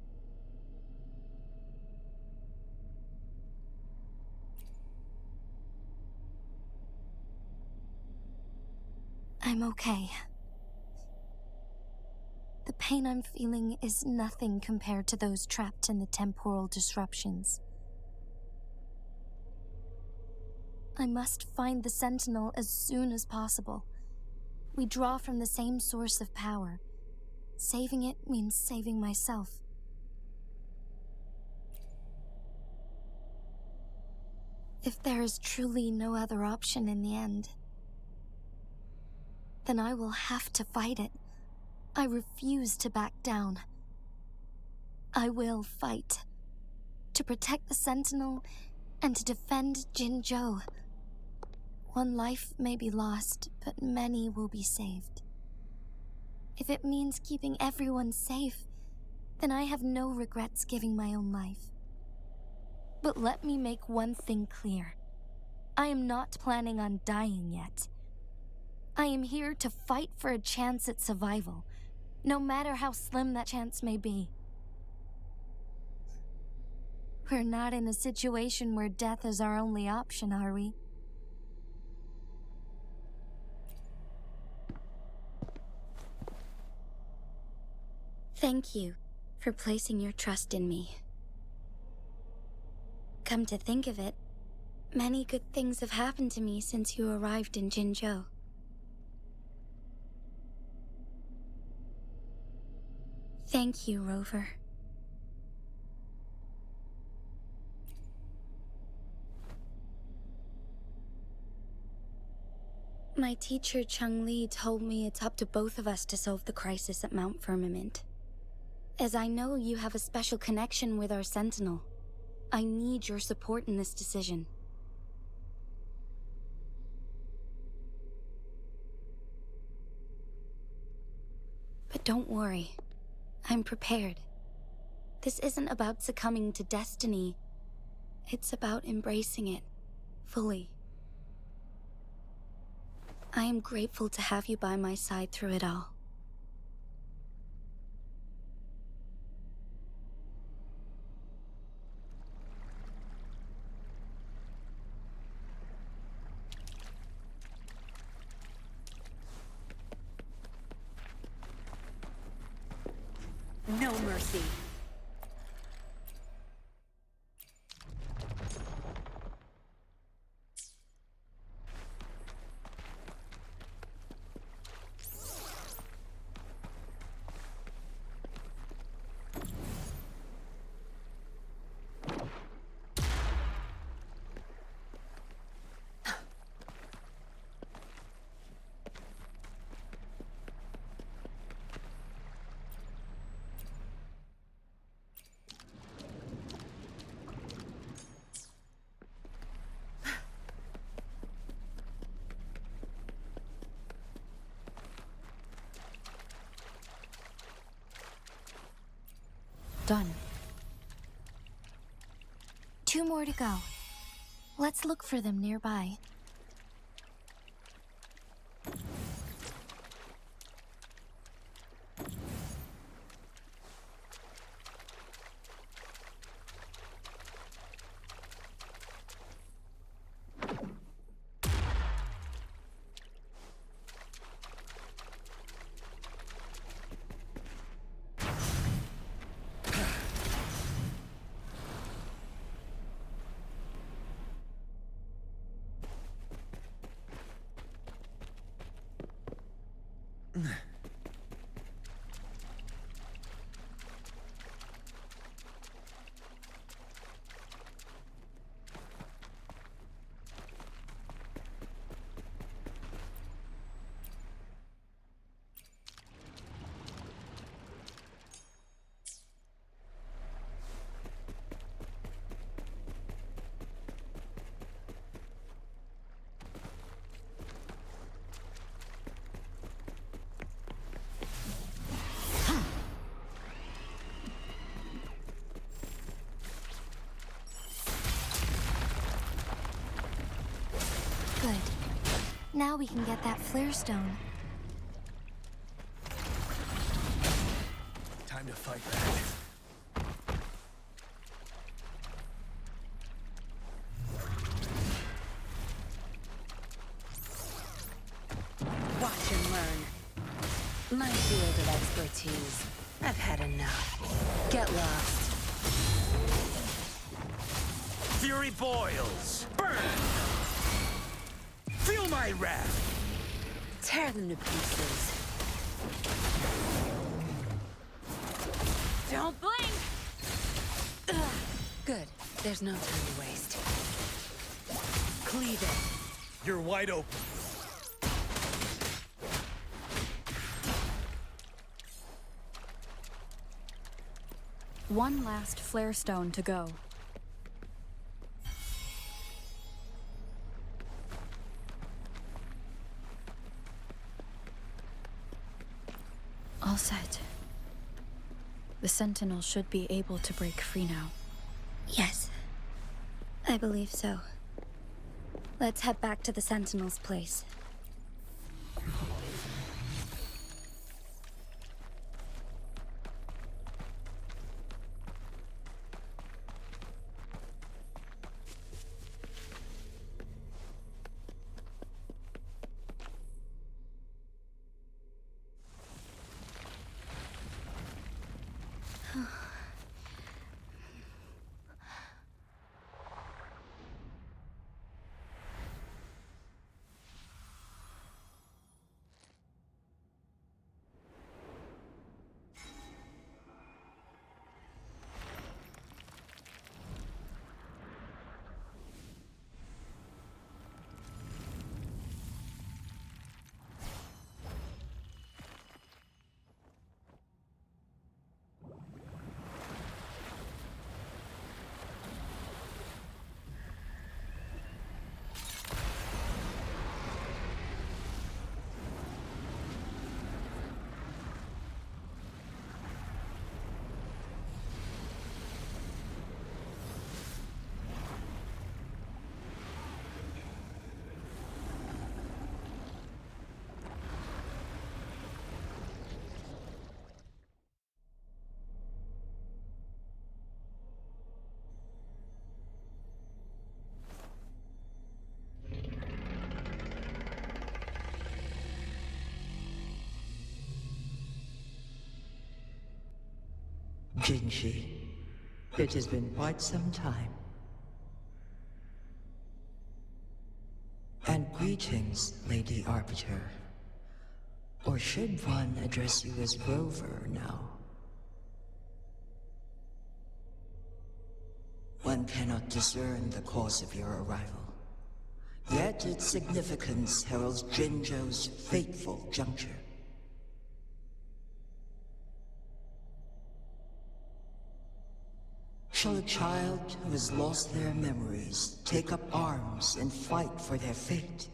I'm okay. The pain I'm feeling is nothing compared to those trapped in the temporal disruptions. I must find the Sentinel as soon as possible. We draw from the same source of power. Saving it means saving myself. If there is truly no other option in the end, then I will have to fight it. I refuse to back down. I will fight. To protect the Sentinel and to defend Jinzhou. One life may be lost, but many will be saved. If it means keeping everyone safe, then I have no regrets giving my own life. But let me make one thing clear. I am not planning on dying yet. I am here to fight for a chance at survival, no matter how slim that chance may be. We're not in a situation where death is our only option, are we? Thank you for placing your trust in me. Come to think of it, many good things have happened to me since you arrived in Jinzhou. Thank you, Rover. My teacher Cheng-Li told me it's up to both of us to solve the crisis at Mount Firmament. As I know you have a special connection with our Sentinel, I need your support in this decision. But don't worry, I'm prepared. This isn't about succumbing to destiny. It's about embracing it, fully. I am grateful to have you by my side through it all. No mercy. Done. 2 more to go. Let's look for them nearby. Good. Now we can get that flare stone. Time to fight back. Watch and learn. My field of expertise. I've had enough. Get lost. Fury boils! Burn! Feel my wrath! Tear them to pieces. Don't blink! Ugh. Good. There's no time to waste. Cleave it. You're wide open. One last flare stone to go. All set. The Sentinel should be able to break free now. Yes, I believe so. Let's head back to the Sentinel's place. Jinzhou, it has been quite some time. And greetings, Lady Arbiter. Or should one address you as Rover now? One cannot discern the cause of your arrival. Yet its significance heralds Jinzhou's fateful juncture. Shall a child who has lost their memories take up arms and fight for their fate?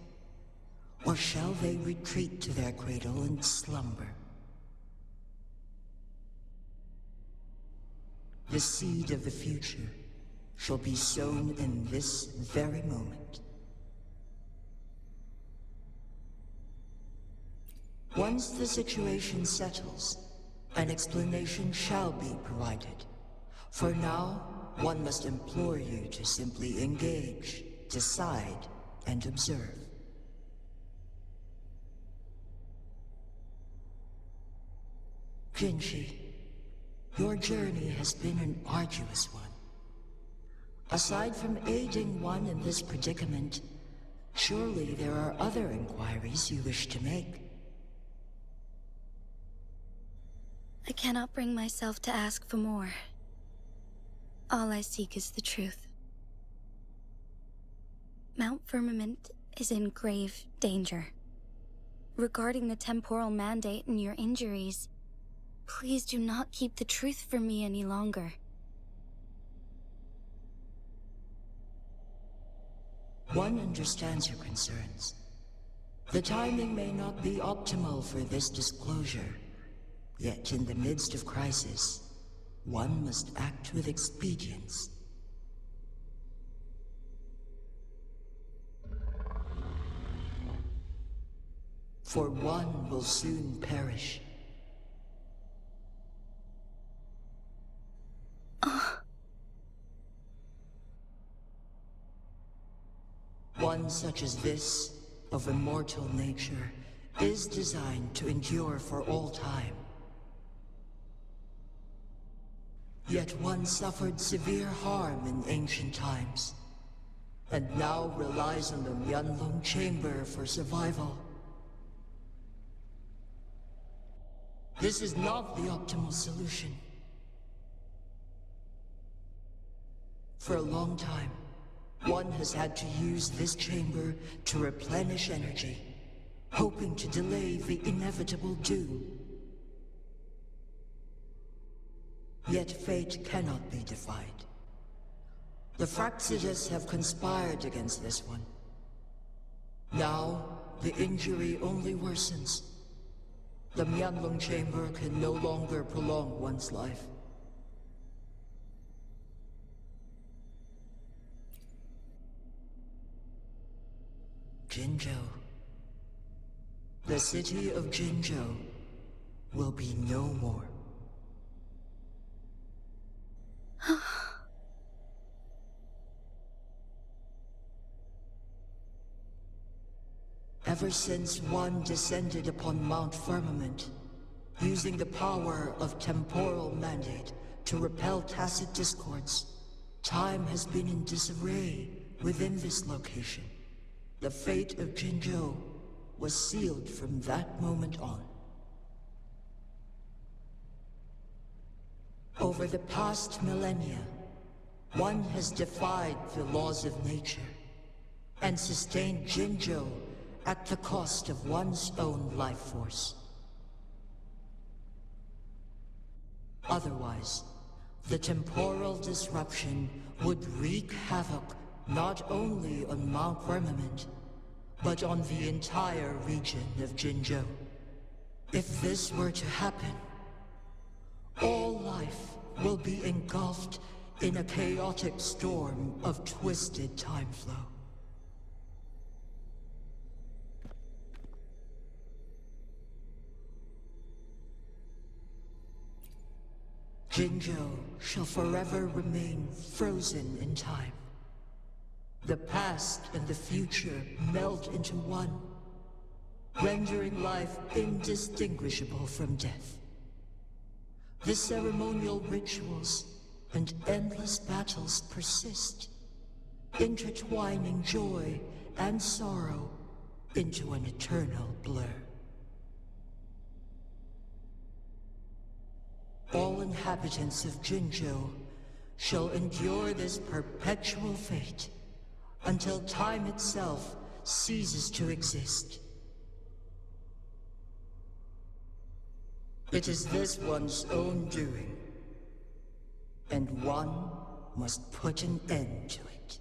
Or shall they retreat to their cradle and slumber? The seed of the future shall be sown in this very moment. Once the situation settles, an explanation shall be provided. For now, one must implore you to simply engage, decide, and observe. Jinzhou, your journey has been an arduous one. Aside from aiding one in this predicament, surely there are other inquiries you wish to make. I cannot bring myself to ask for more. All I seek is the truth. Mount Firmament is in grave danger. Regarding the temporal mandate and your injuries, please do not keep the truth from me any longer. One understands your concerns. The timing may not be optimal for this disclosure, yet in the midst of crisis, one must act with expedience. For one will soon perish. One such as this, of immortal nature, is designed to endure for all time. Yet one suffered severe harm in ancient times, and now relies on the Mianloong Chamber for survival. This is not the optimal solution. For a long time, one has had to use this chamber to replenish energy, hoping to delay the inevitable doom. Yet fate cannot be defied. The Fraxidas have conspired against this one. Now, the injury only worsens. The Mianloong Chamber can no longer prolong one's life. Jinzhou. The city of Jinzhou will be no more. Ever since one descended upon Mount Firmament, using the power of temporal mandate to repel tacit discords, time has been in disarray within this location. The fate of Jinzhou was sealed from that moment on. Over the past millennia, one has defied the laws of nature and sustained Jinzhou at the cost of one's own life force. Otherwise, the temporal disruption would wreak havoc not only on Mount Firmament, but on the entire region of Jinzhou. If this were to happen, all life will be engulfed in a chaotic storm of twisted time flow. Jinzhou shall forever remain frozen in time. The past and the future melt into one, rendering life indistinguishable from death. The ceremonial rituals and endless battles persist, intertwining joy and sorrow into an eternal blur. All inhabitants of Jinzhou shall endure this perpetual fate until time itself ceases to exist. It is this one's own doing, and one must put an end to it.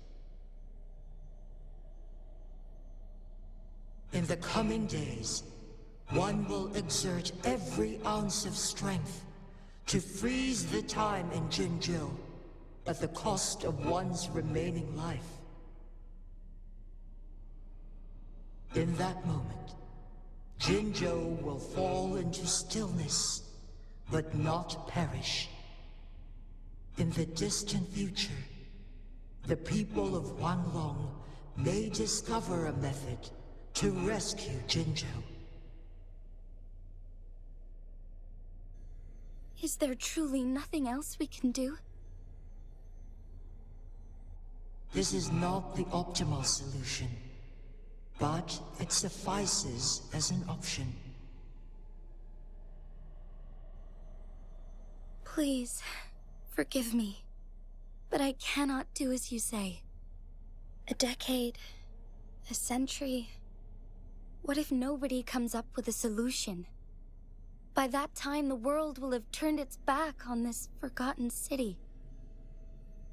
In the coming days, one will exert every ounce of strength to freeze the time in Jinzhou at the cost of one's remaining life. In that moment, Jinzhou will fall into stillness, but not perish. In the distant future, the people of Mianloong may discover a method to rescue Jinzhou. Is there truly nothing else we can do? This is not the optimal solution, but it suffices as an option. Please, forgive me, but I cannot do as you say. A decade, a century. What if nobody comes up with a solution? By that time, the world will have turned its back on this forgotten city.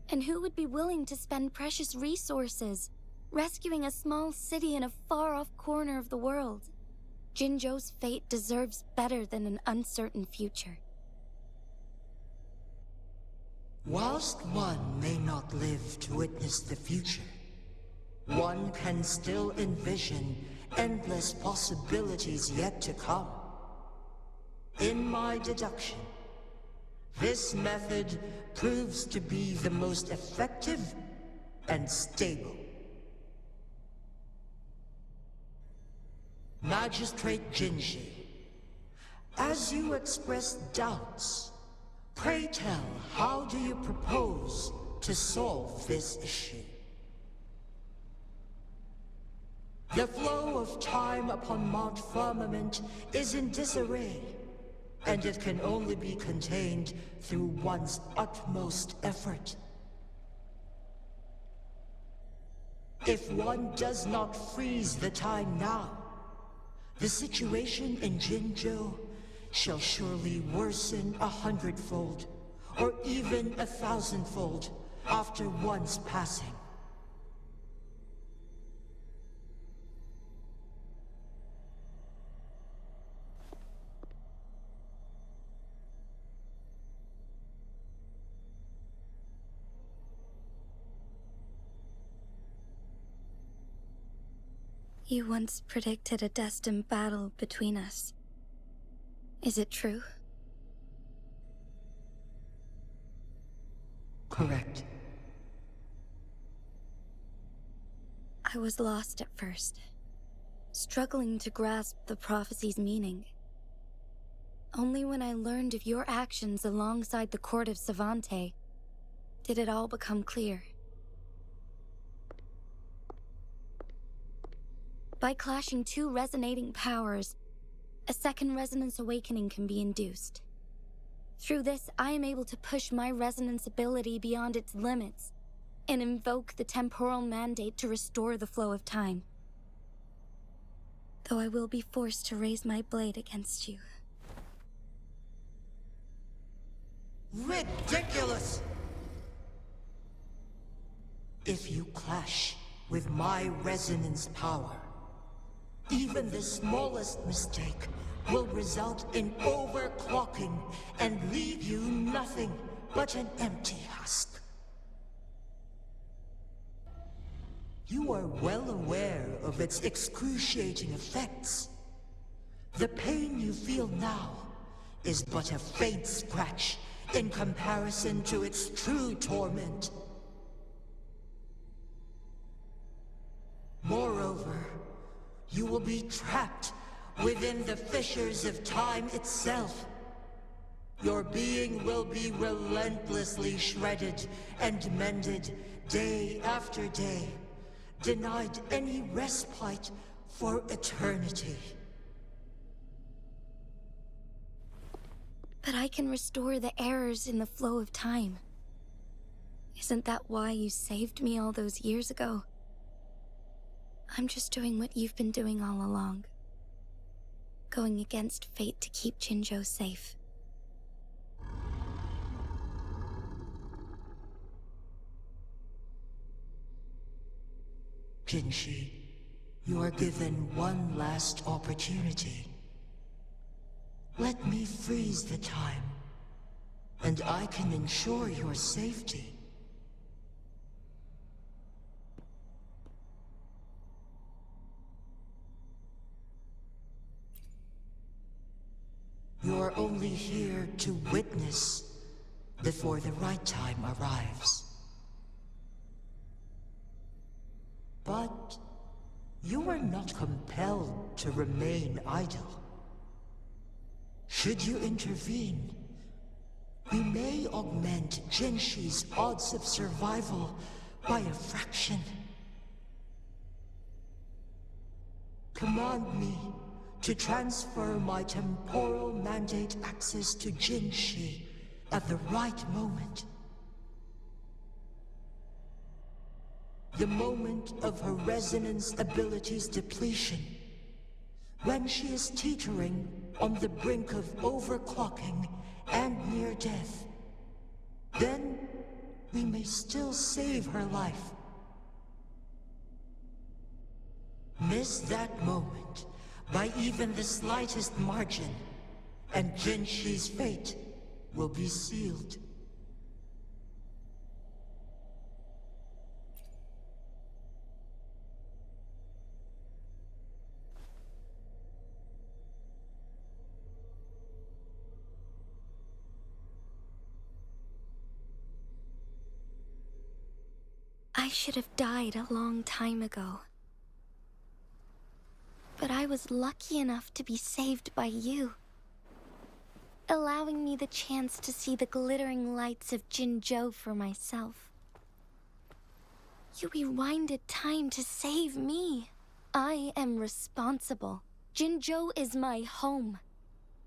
And who would be willing to spend precious resources rescuing a small city in a far-off corner of the world? Jinzhou's fate deserves better than an uncertain future. Whilst one may not live to witness the future, one can still envision endless possibilities yet to come. In my deduction, this method proves to be the most effective and stable. Magistrate Jinzhou, as you express doubts, pray tell, how do you propose to solve this issue? The flow of time upon Mount Firmament is in disarray, and it can only be contained through one's utmost effort. If one does not freeze the time now, the situation in Jinzhou shall surely worsen 100-fold, or even 1,000-fold, after one's passing. You once predicted a destined battle between us. Is it true? Correct. I was lost at first, struggling to grasp the prophecy's meaning. Only when I learned of your actions alongside the court of Savante did it all become clear. By clashing two resonating powers, a second resonance awakening can be induced. Through this, I am able to push my resonance ability beyond its limits and invoke the temporal mandate to restore the flow of time. Though I will be forced to raise my blade against you. Ridiculous! If you clash with my resonance power, even the smallest mistake will result in overclocking and leave you nothing but an empty husk. You are well aware of its excruciating effects. The pain you feel now is but a faint scratch in comparison to its true torment. Moreover, you will be trapped within the fissures of time itself. your being will be relentlessly shredded and mended day after day, denied any respite for eternity. But I can restore the errors in the flow of time. Isn't that why you saved me all those years ago? I'm just doing what you've been doing all along. Going against fate to keep Jinzhou safe. Jinshi, you are given one last opportunity. Let me freeze the time, and I can ensure your safety. You're only here to witness before the right time arrives. But you are not compelled to remain idle. Should you intervene, we may augment Jinshi's odds of survival by a fraction. Command me to transfer my temporal mandate access to Jinshi at the right moment. The moment of her resonance ability's depletion, when she is teetering on the brink of overclocking and near death. Then we may still save her life. Miss that moment by even the slightest margin, and Jinshi's fate will be sealed. I should have died a long time ago. But I was lucky enough to be saved by you, allowing me the chance to see the glittering lights of Jinzhou for myself. You rewinded time to save me. I am responsible. Jinzhou is my home.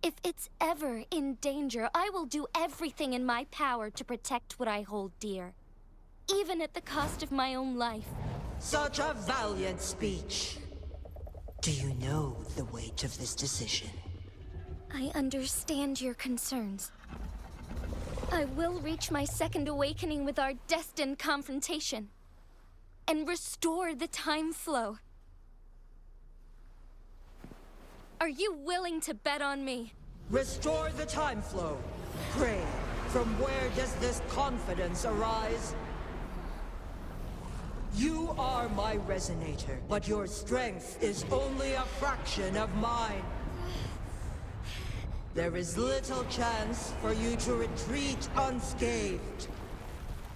If it's ever in danger, I will do everything in my power to protect what I hold dear, even at the cost of my own life. Such a valiant speech. Do you know the weight of this decision? I understand your concerns. I will reach my second awakening with our destined confrontation, and restore the time flow. Are you willing to bet on me? Restore the time flow. Pray, from where does this confidence arise? You are my resonator, but your strength is only a fraction of mine. There is little chance for you to retreat unscathed.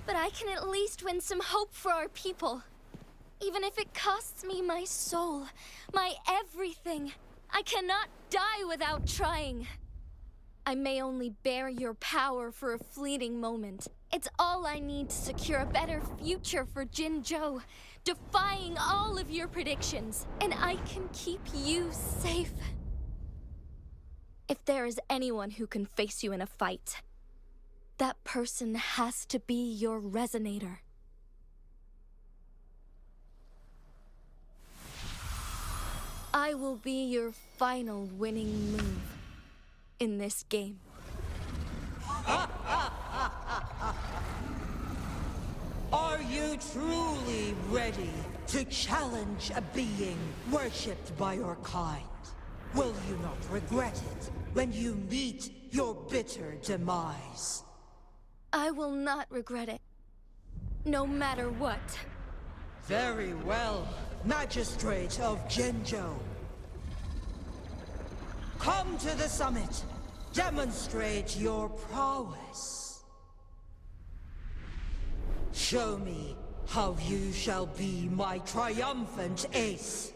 But I can at least win some hope for our people. Even if it costs me my soul, my everything. I cannot die without trying. I may only bear your power for a fleeting moment. It's all I need to secure a better future for Jinzhou, defying all of your predictions, and I can keep you safe. If there is anyone who can face you in a fight, that person has to be your resonator. I will be your final winning move in this game. Are you truly ready to challenge a being worshipped by your kind? Will you not regret it when you meet your bitter demise? I will not regret it, no matter what. Very well, Magistrate of Jinzhou. Come to the summit. Demonstrate your prowess. Show me how you shall be my triumphant ace.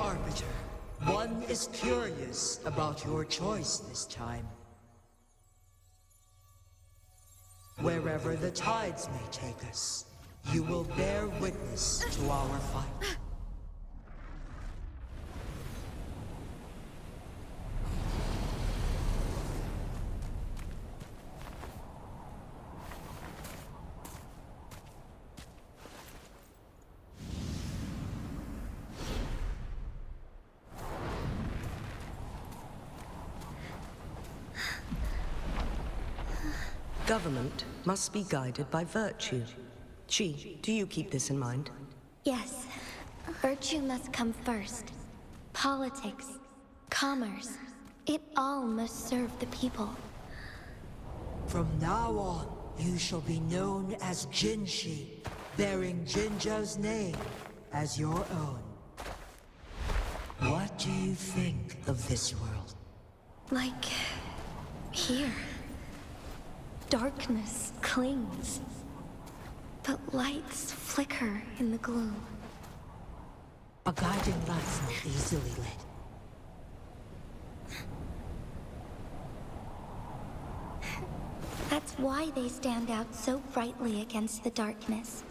Arbiter, one is curious about your choice this time. Wherever the tides may take us, you will bear witness to our fight. Government must be guided by virtue. Chi, do you keep this in mind? Yes, virtue must come first. Politics, commerce, it all must serve the people. From now on, you shall be known as Jinshi, bearing Jinzhou's name as your own. What do you think of this world? Like here. Darkness clings, but lights flicker in the gloom. A guiding light's not easily lit. That's why they stand out so brightly against the darkness.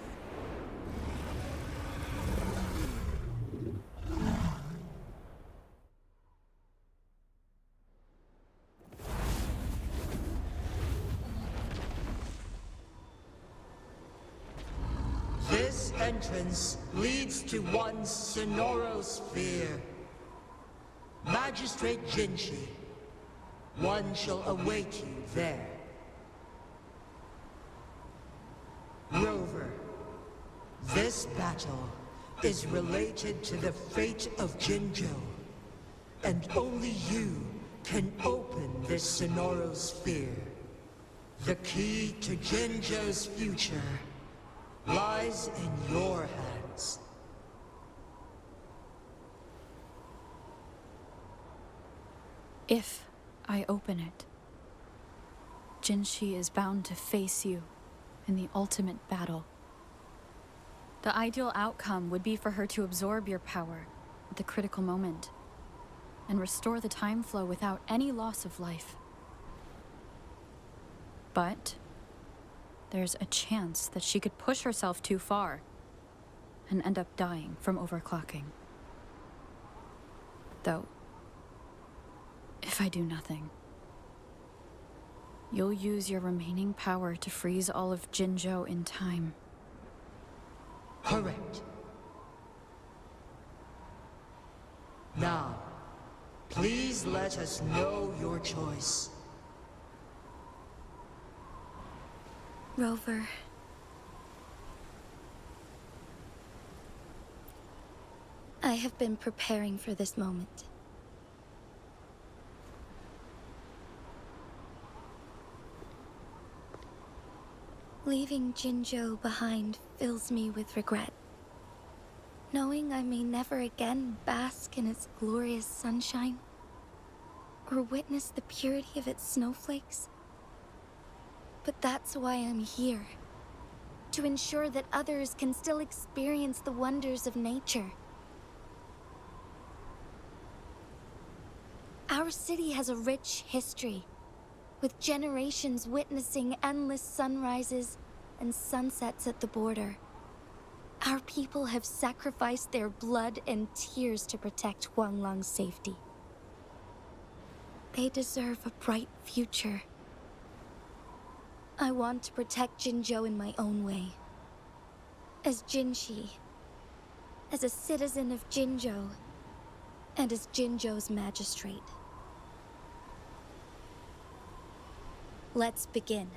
This entrance leads to one's sonorosphere. Magistrate Jinshi, one shall await you there. Rover, this battle is related to the fate of Jinzhou, and only you can open this sonorosphere. The key to Jinzhou's future lies in your hands. If I open it, Jinshi is bound to face you in the ultimate battle. The ideal outcome would be for her to absorb your power at the critical moment and restore the time flow without any loss of life. But there's a chance that she could push herself too far and end up dying from overclocking. Though, if I do nothing, you'll use your remaining power to freeze all of Jinzhou in time. Correct. Now, please let us know your choice. Rover. I have been preparing for this moment. Leaving Jinzhou behind fills me with regret. Knowing I may never again bask in its glorious sunshine, or witness the purity of its snowflakes. But that's why I'm here. To ensure that others can still experience the wonders of nature. Our city has a rich history, with generations witnessing endless sunrises and sunsets at the border. Our people have sacrificed their blood and tears to protect Huanglang's safety. They deserve a bright future. I want to protect Jinzhou in my own way. As Jinshi, as a citizen of Jinzhou, and as Jinzhou's magistrate. Let's begin.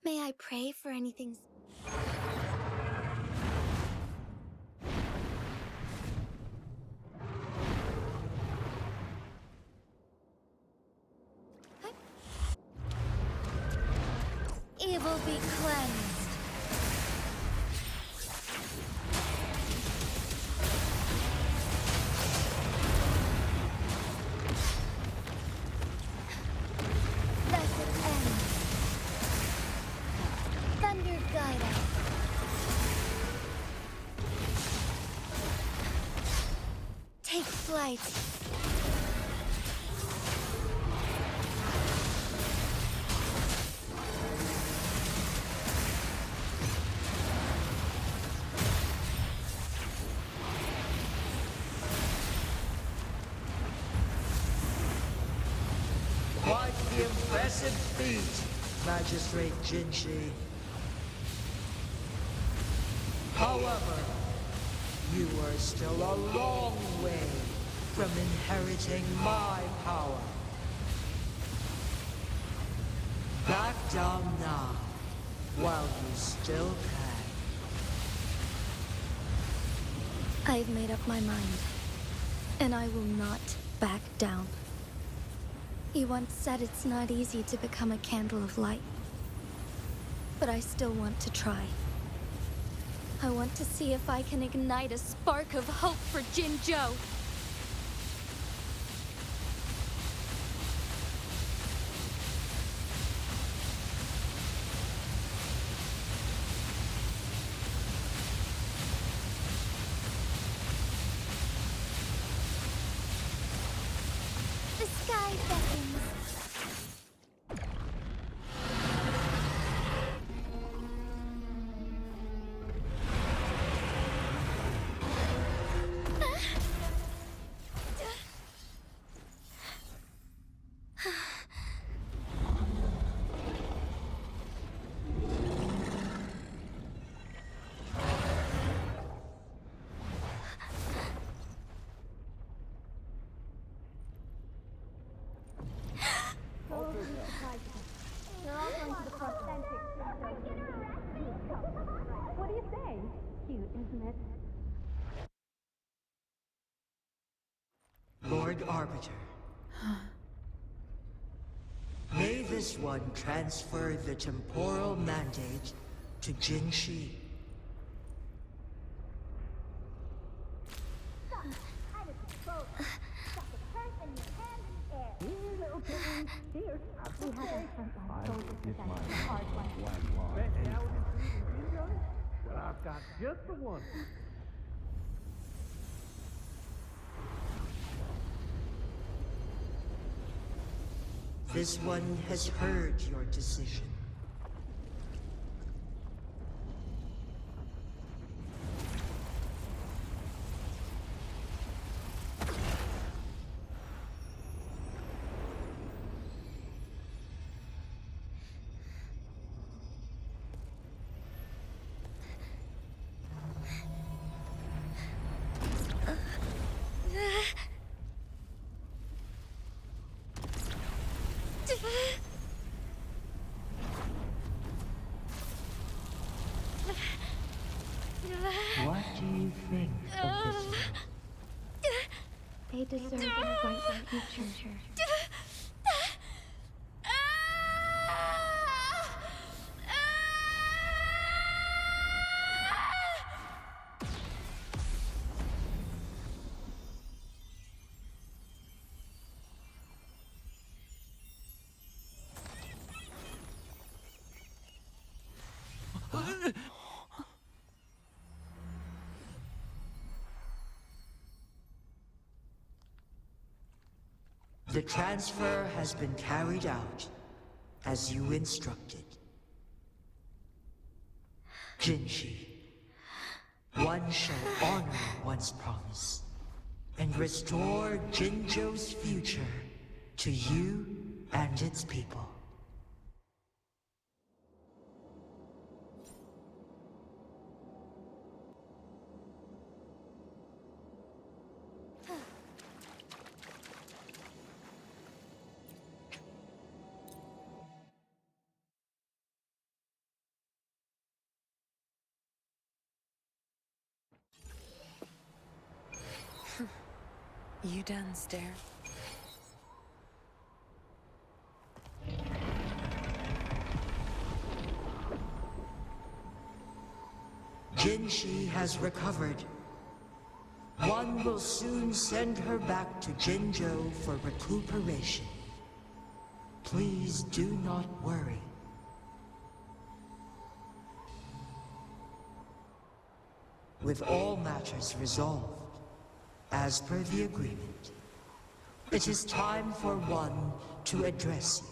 May I pray for anything? Evil be cleansed. Blessed end. Thunder guide us. Take flight. Quite the impressive feat, Magistrate Jinzhou. However, you are still a long way from inheriting my power. Back down now, while you still can. I've made up my mind, and I will not back down. You once said it's not easy to become a candle of light, but I still want to try. I want to see if I can ignite a spark of hope for Jinzhou. The sky beckons. What do you say? Cute, isn't it? Lord Arbiter. May this one transfer the temporal mandate to Jinzhou. Here, we have a frontline soldier Get my possession, hard one. Well, I've got just the one. This one has heard your decision. What do you think of this one? They deserve a bright future. The transfer has been carried out as you instructed. Jinzhou, one shall honor one's promise and restore Jinzhou's future to you and its people. You done staring? Jinshi has recovered. One will soon send her back to Jinzhou for recuperation. Please do not worry. With all matters resolved, as per the agreement, it is time for one to address you.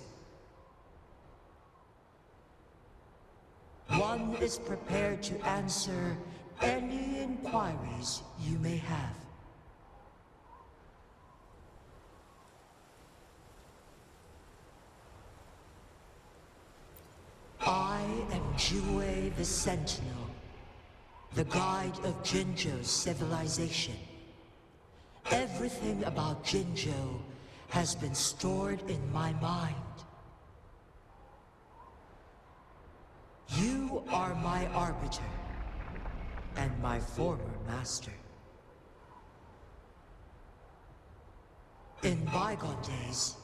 One is prepared to answer any inquiries you may have. I am Jue the Sentinel, the guide of Jinzhou's civilization. Everything about Jinzhou has been stored in my mind. You are my arbiter, and my former master. In bygone days,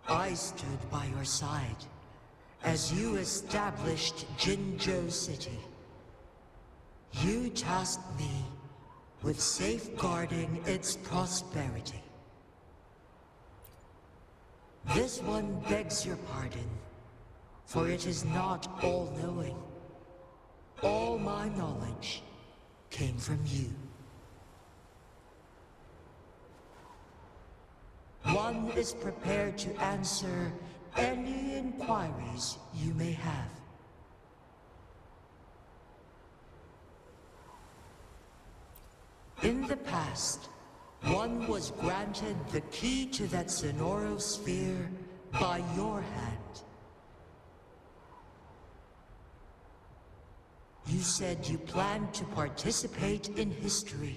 I stood by your side as you established Jinzhou City. You tasked me with safeguarding its prosperity. This one begs your pardon, for it is not all-knowing. All my knowledge came from you. One is prepared to answer any inquiries you may have. In the past, one was granted the key to that Sonoro sphere by your hand. You said you planned to participate in history,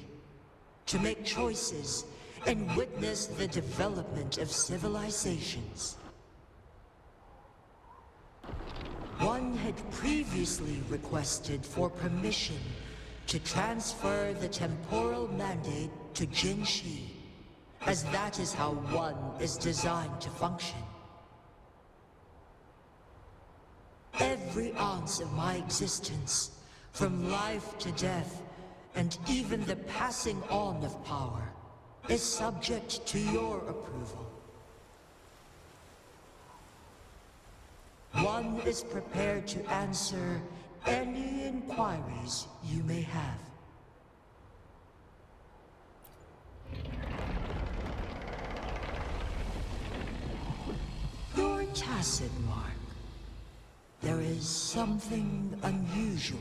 to make choices and witness the development of civilizations. One had previously requested for permission to transfer the temporal mandate to Jinshi, as that is how one is designed to function. Every ounce of my existence, from life to death, and even the passing on of power, is subject to your approval. One is prepared to answer any inquiries you may have. Your tacit mark. There is something unusual.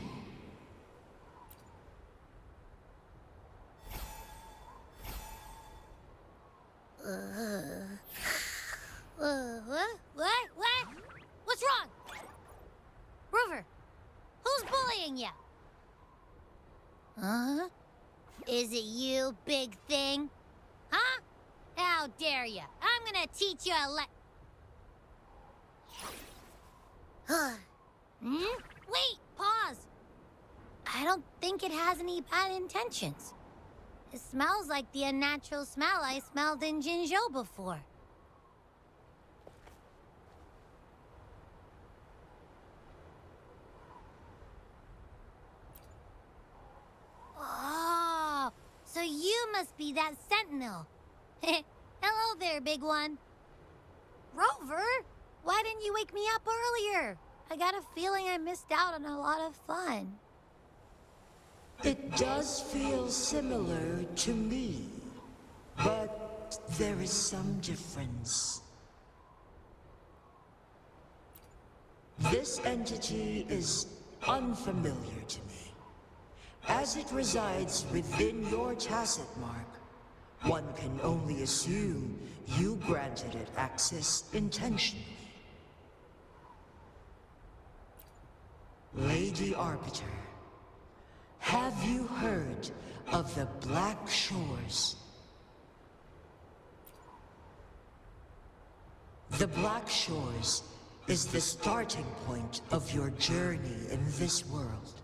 What? What's wrong? Rover, who's bullying you? Huh? Is it you, big thing? Huh? How dare you? I'm gonna teach you a Wait, pause. I don't think it has any bad intentions. It smells like the unnatural smell I smelled in Jinzhou before. Oh, so you must be that sentinel. Hello there, big one. Rover, why didn't you wake me up earlier? I got a feeling I missed out on a lot of fun. It does feel similar to me, but there is some difference. This entity is unfamiliar to me. As it resides within your tacit mark, one can only assume you granted it access intentionally. Lady Arbiter, have you heard of the Black Shores? The Black Shores is the starting point of your journey in this world.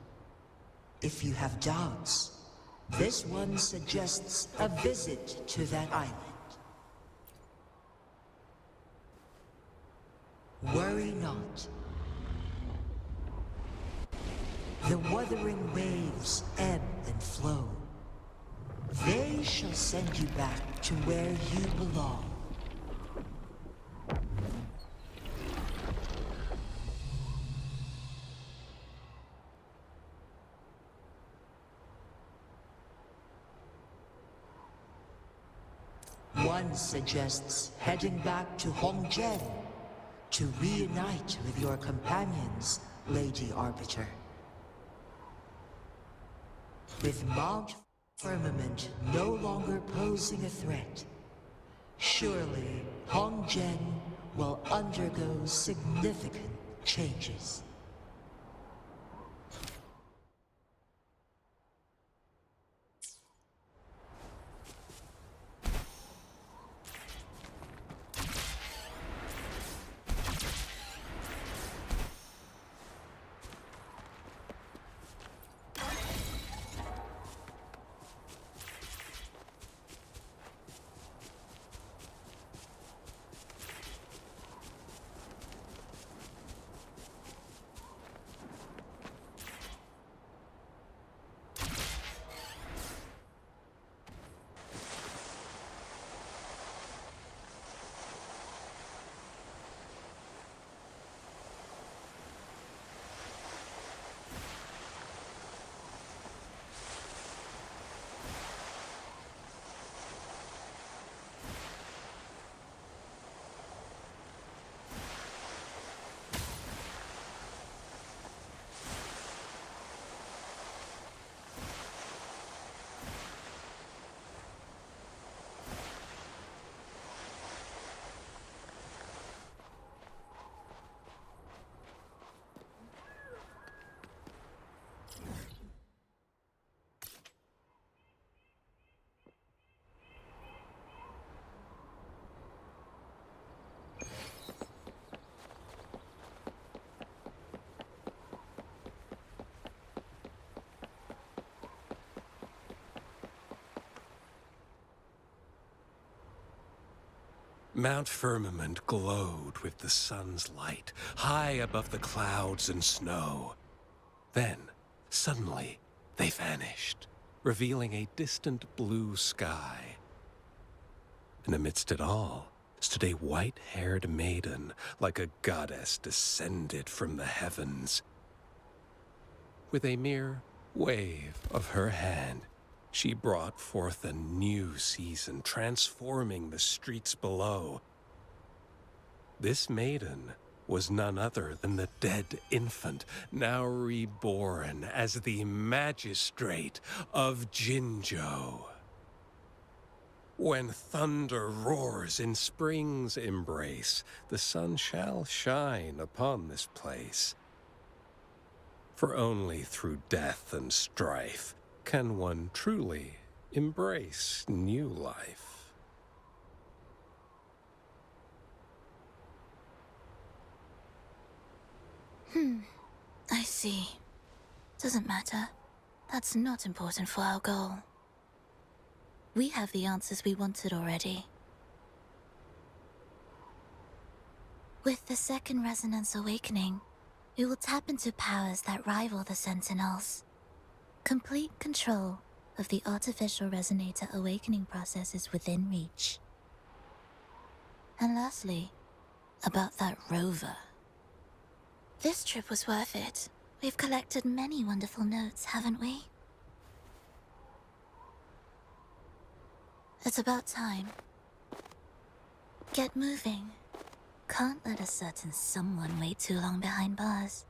If you have doubts, This one suggests a visit to that island. Worry not. The Wuthering Waves ebb and flow. They shall send you back to where you belong. One suggests heading back to Hongzhen to reunite with your companions, Lady Arbiter. With Mount Firmament no longer posing a threat, surely Hongzhen will undergo significant changes. Mount Firmament glowed with the sun's light, high above the clouds and snow. Then, suddenly, they vanished, revealing a distant blue sky. And amidst it all stood a white-haired maiden, like a goddess descended from the heavens. With a mere wave of her hand, she brought forth a new season, transforming the streets below. This maiden was none other than the dead infant, now reborn as the magistrate of Jinzhou. When thunder roars in spring's embrace, the sun shall shine upon this place. For only through death and strife can one truly embrace new life. I see. Doesn't matter. That's not important for our goal. We have the answers we wanted already. With the second resonance awakening, we will tap into powers that rival the Sentinels. Complete control of the artificial resonator awakening process is within reach. And lastly, about that rover. This trip was worth it. We've collected many wonderful notes, haven't we? It's about time. Get moving. Can't let a certain someone wait too long behind bars.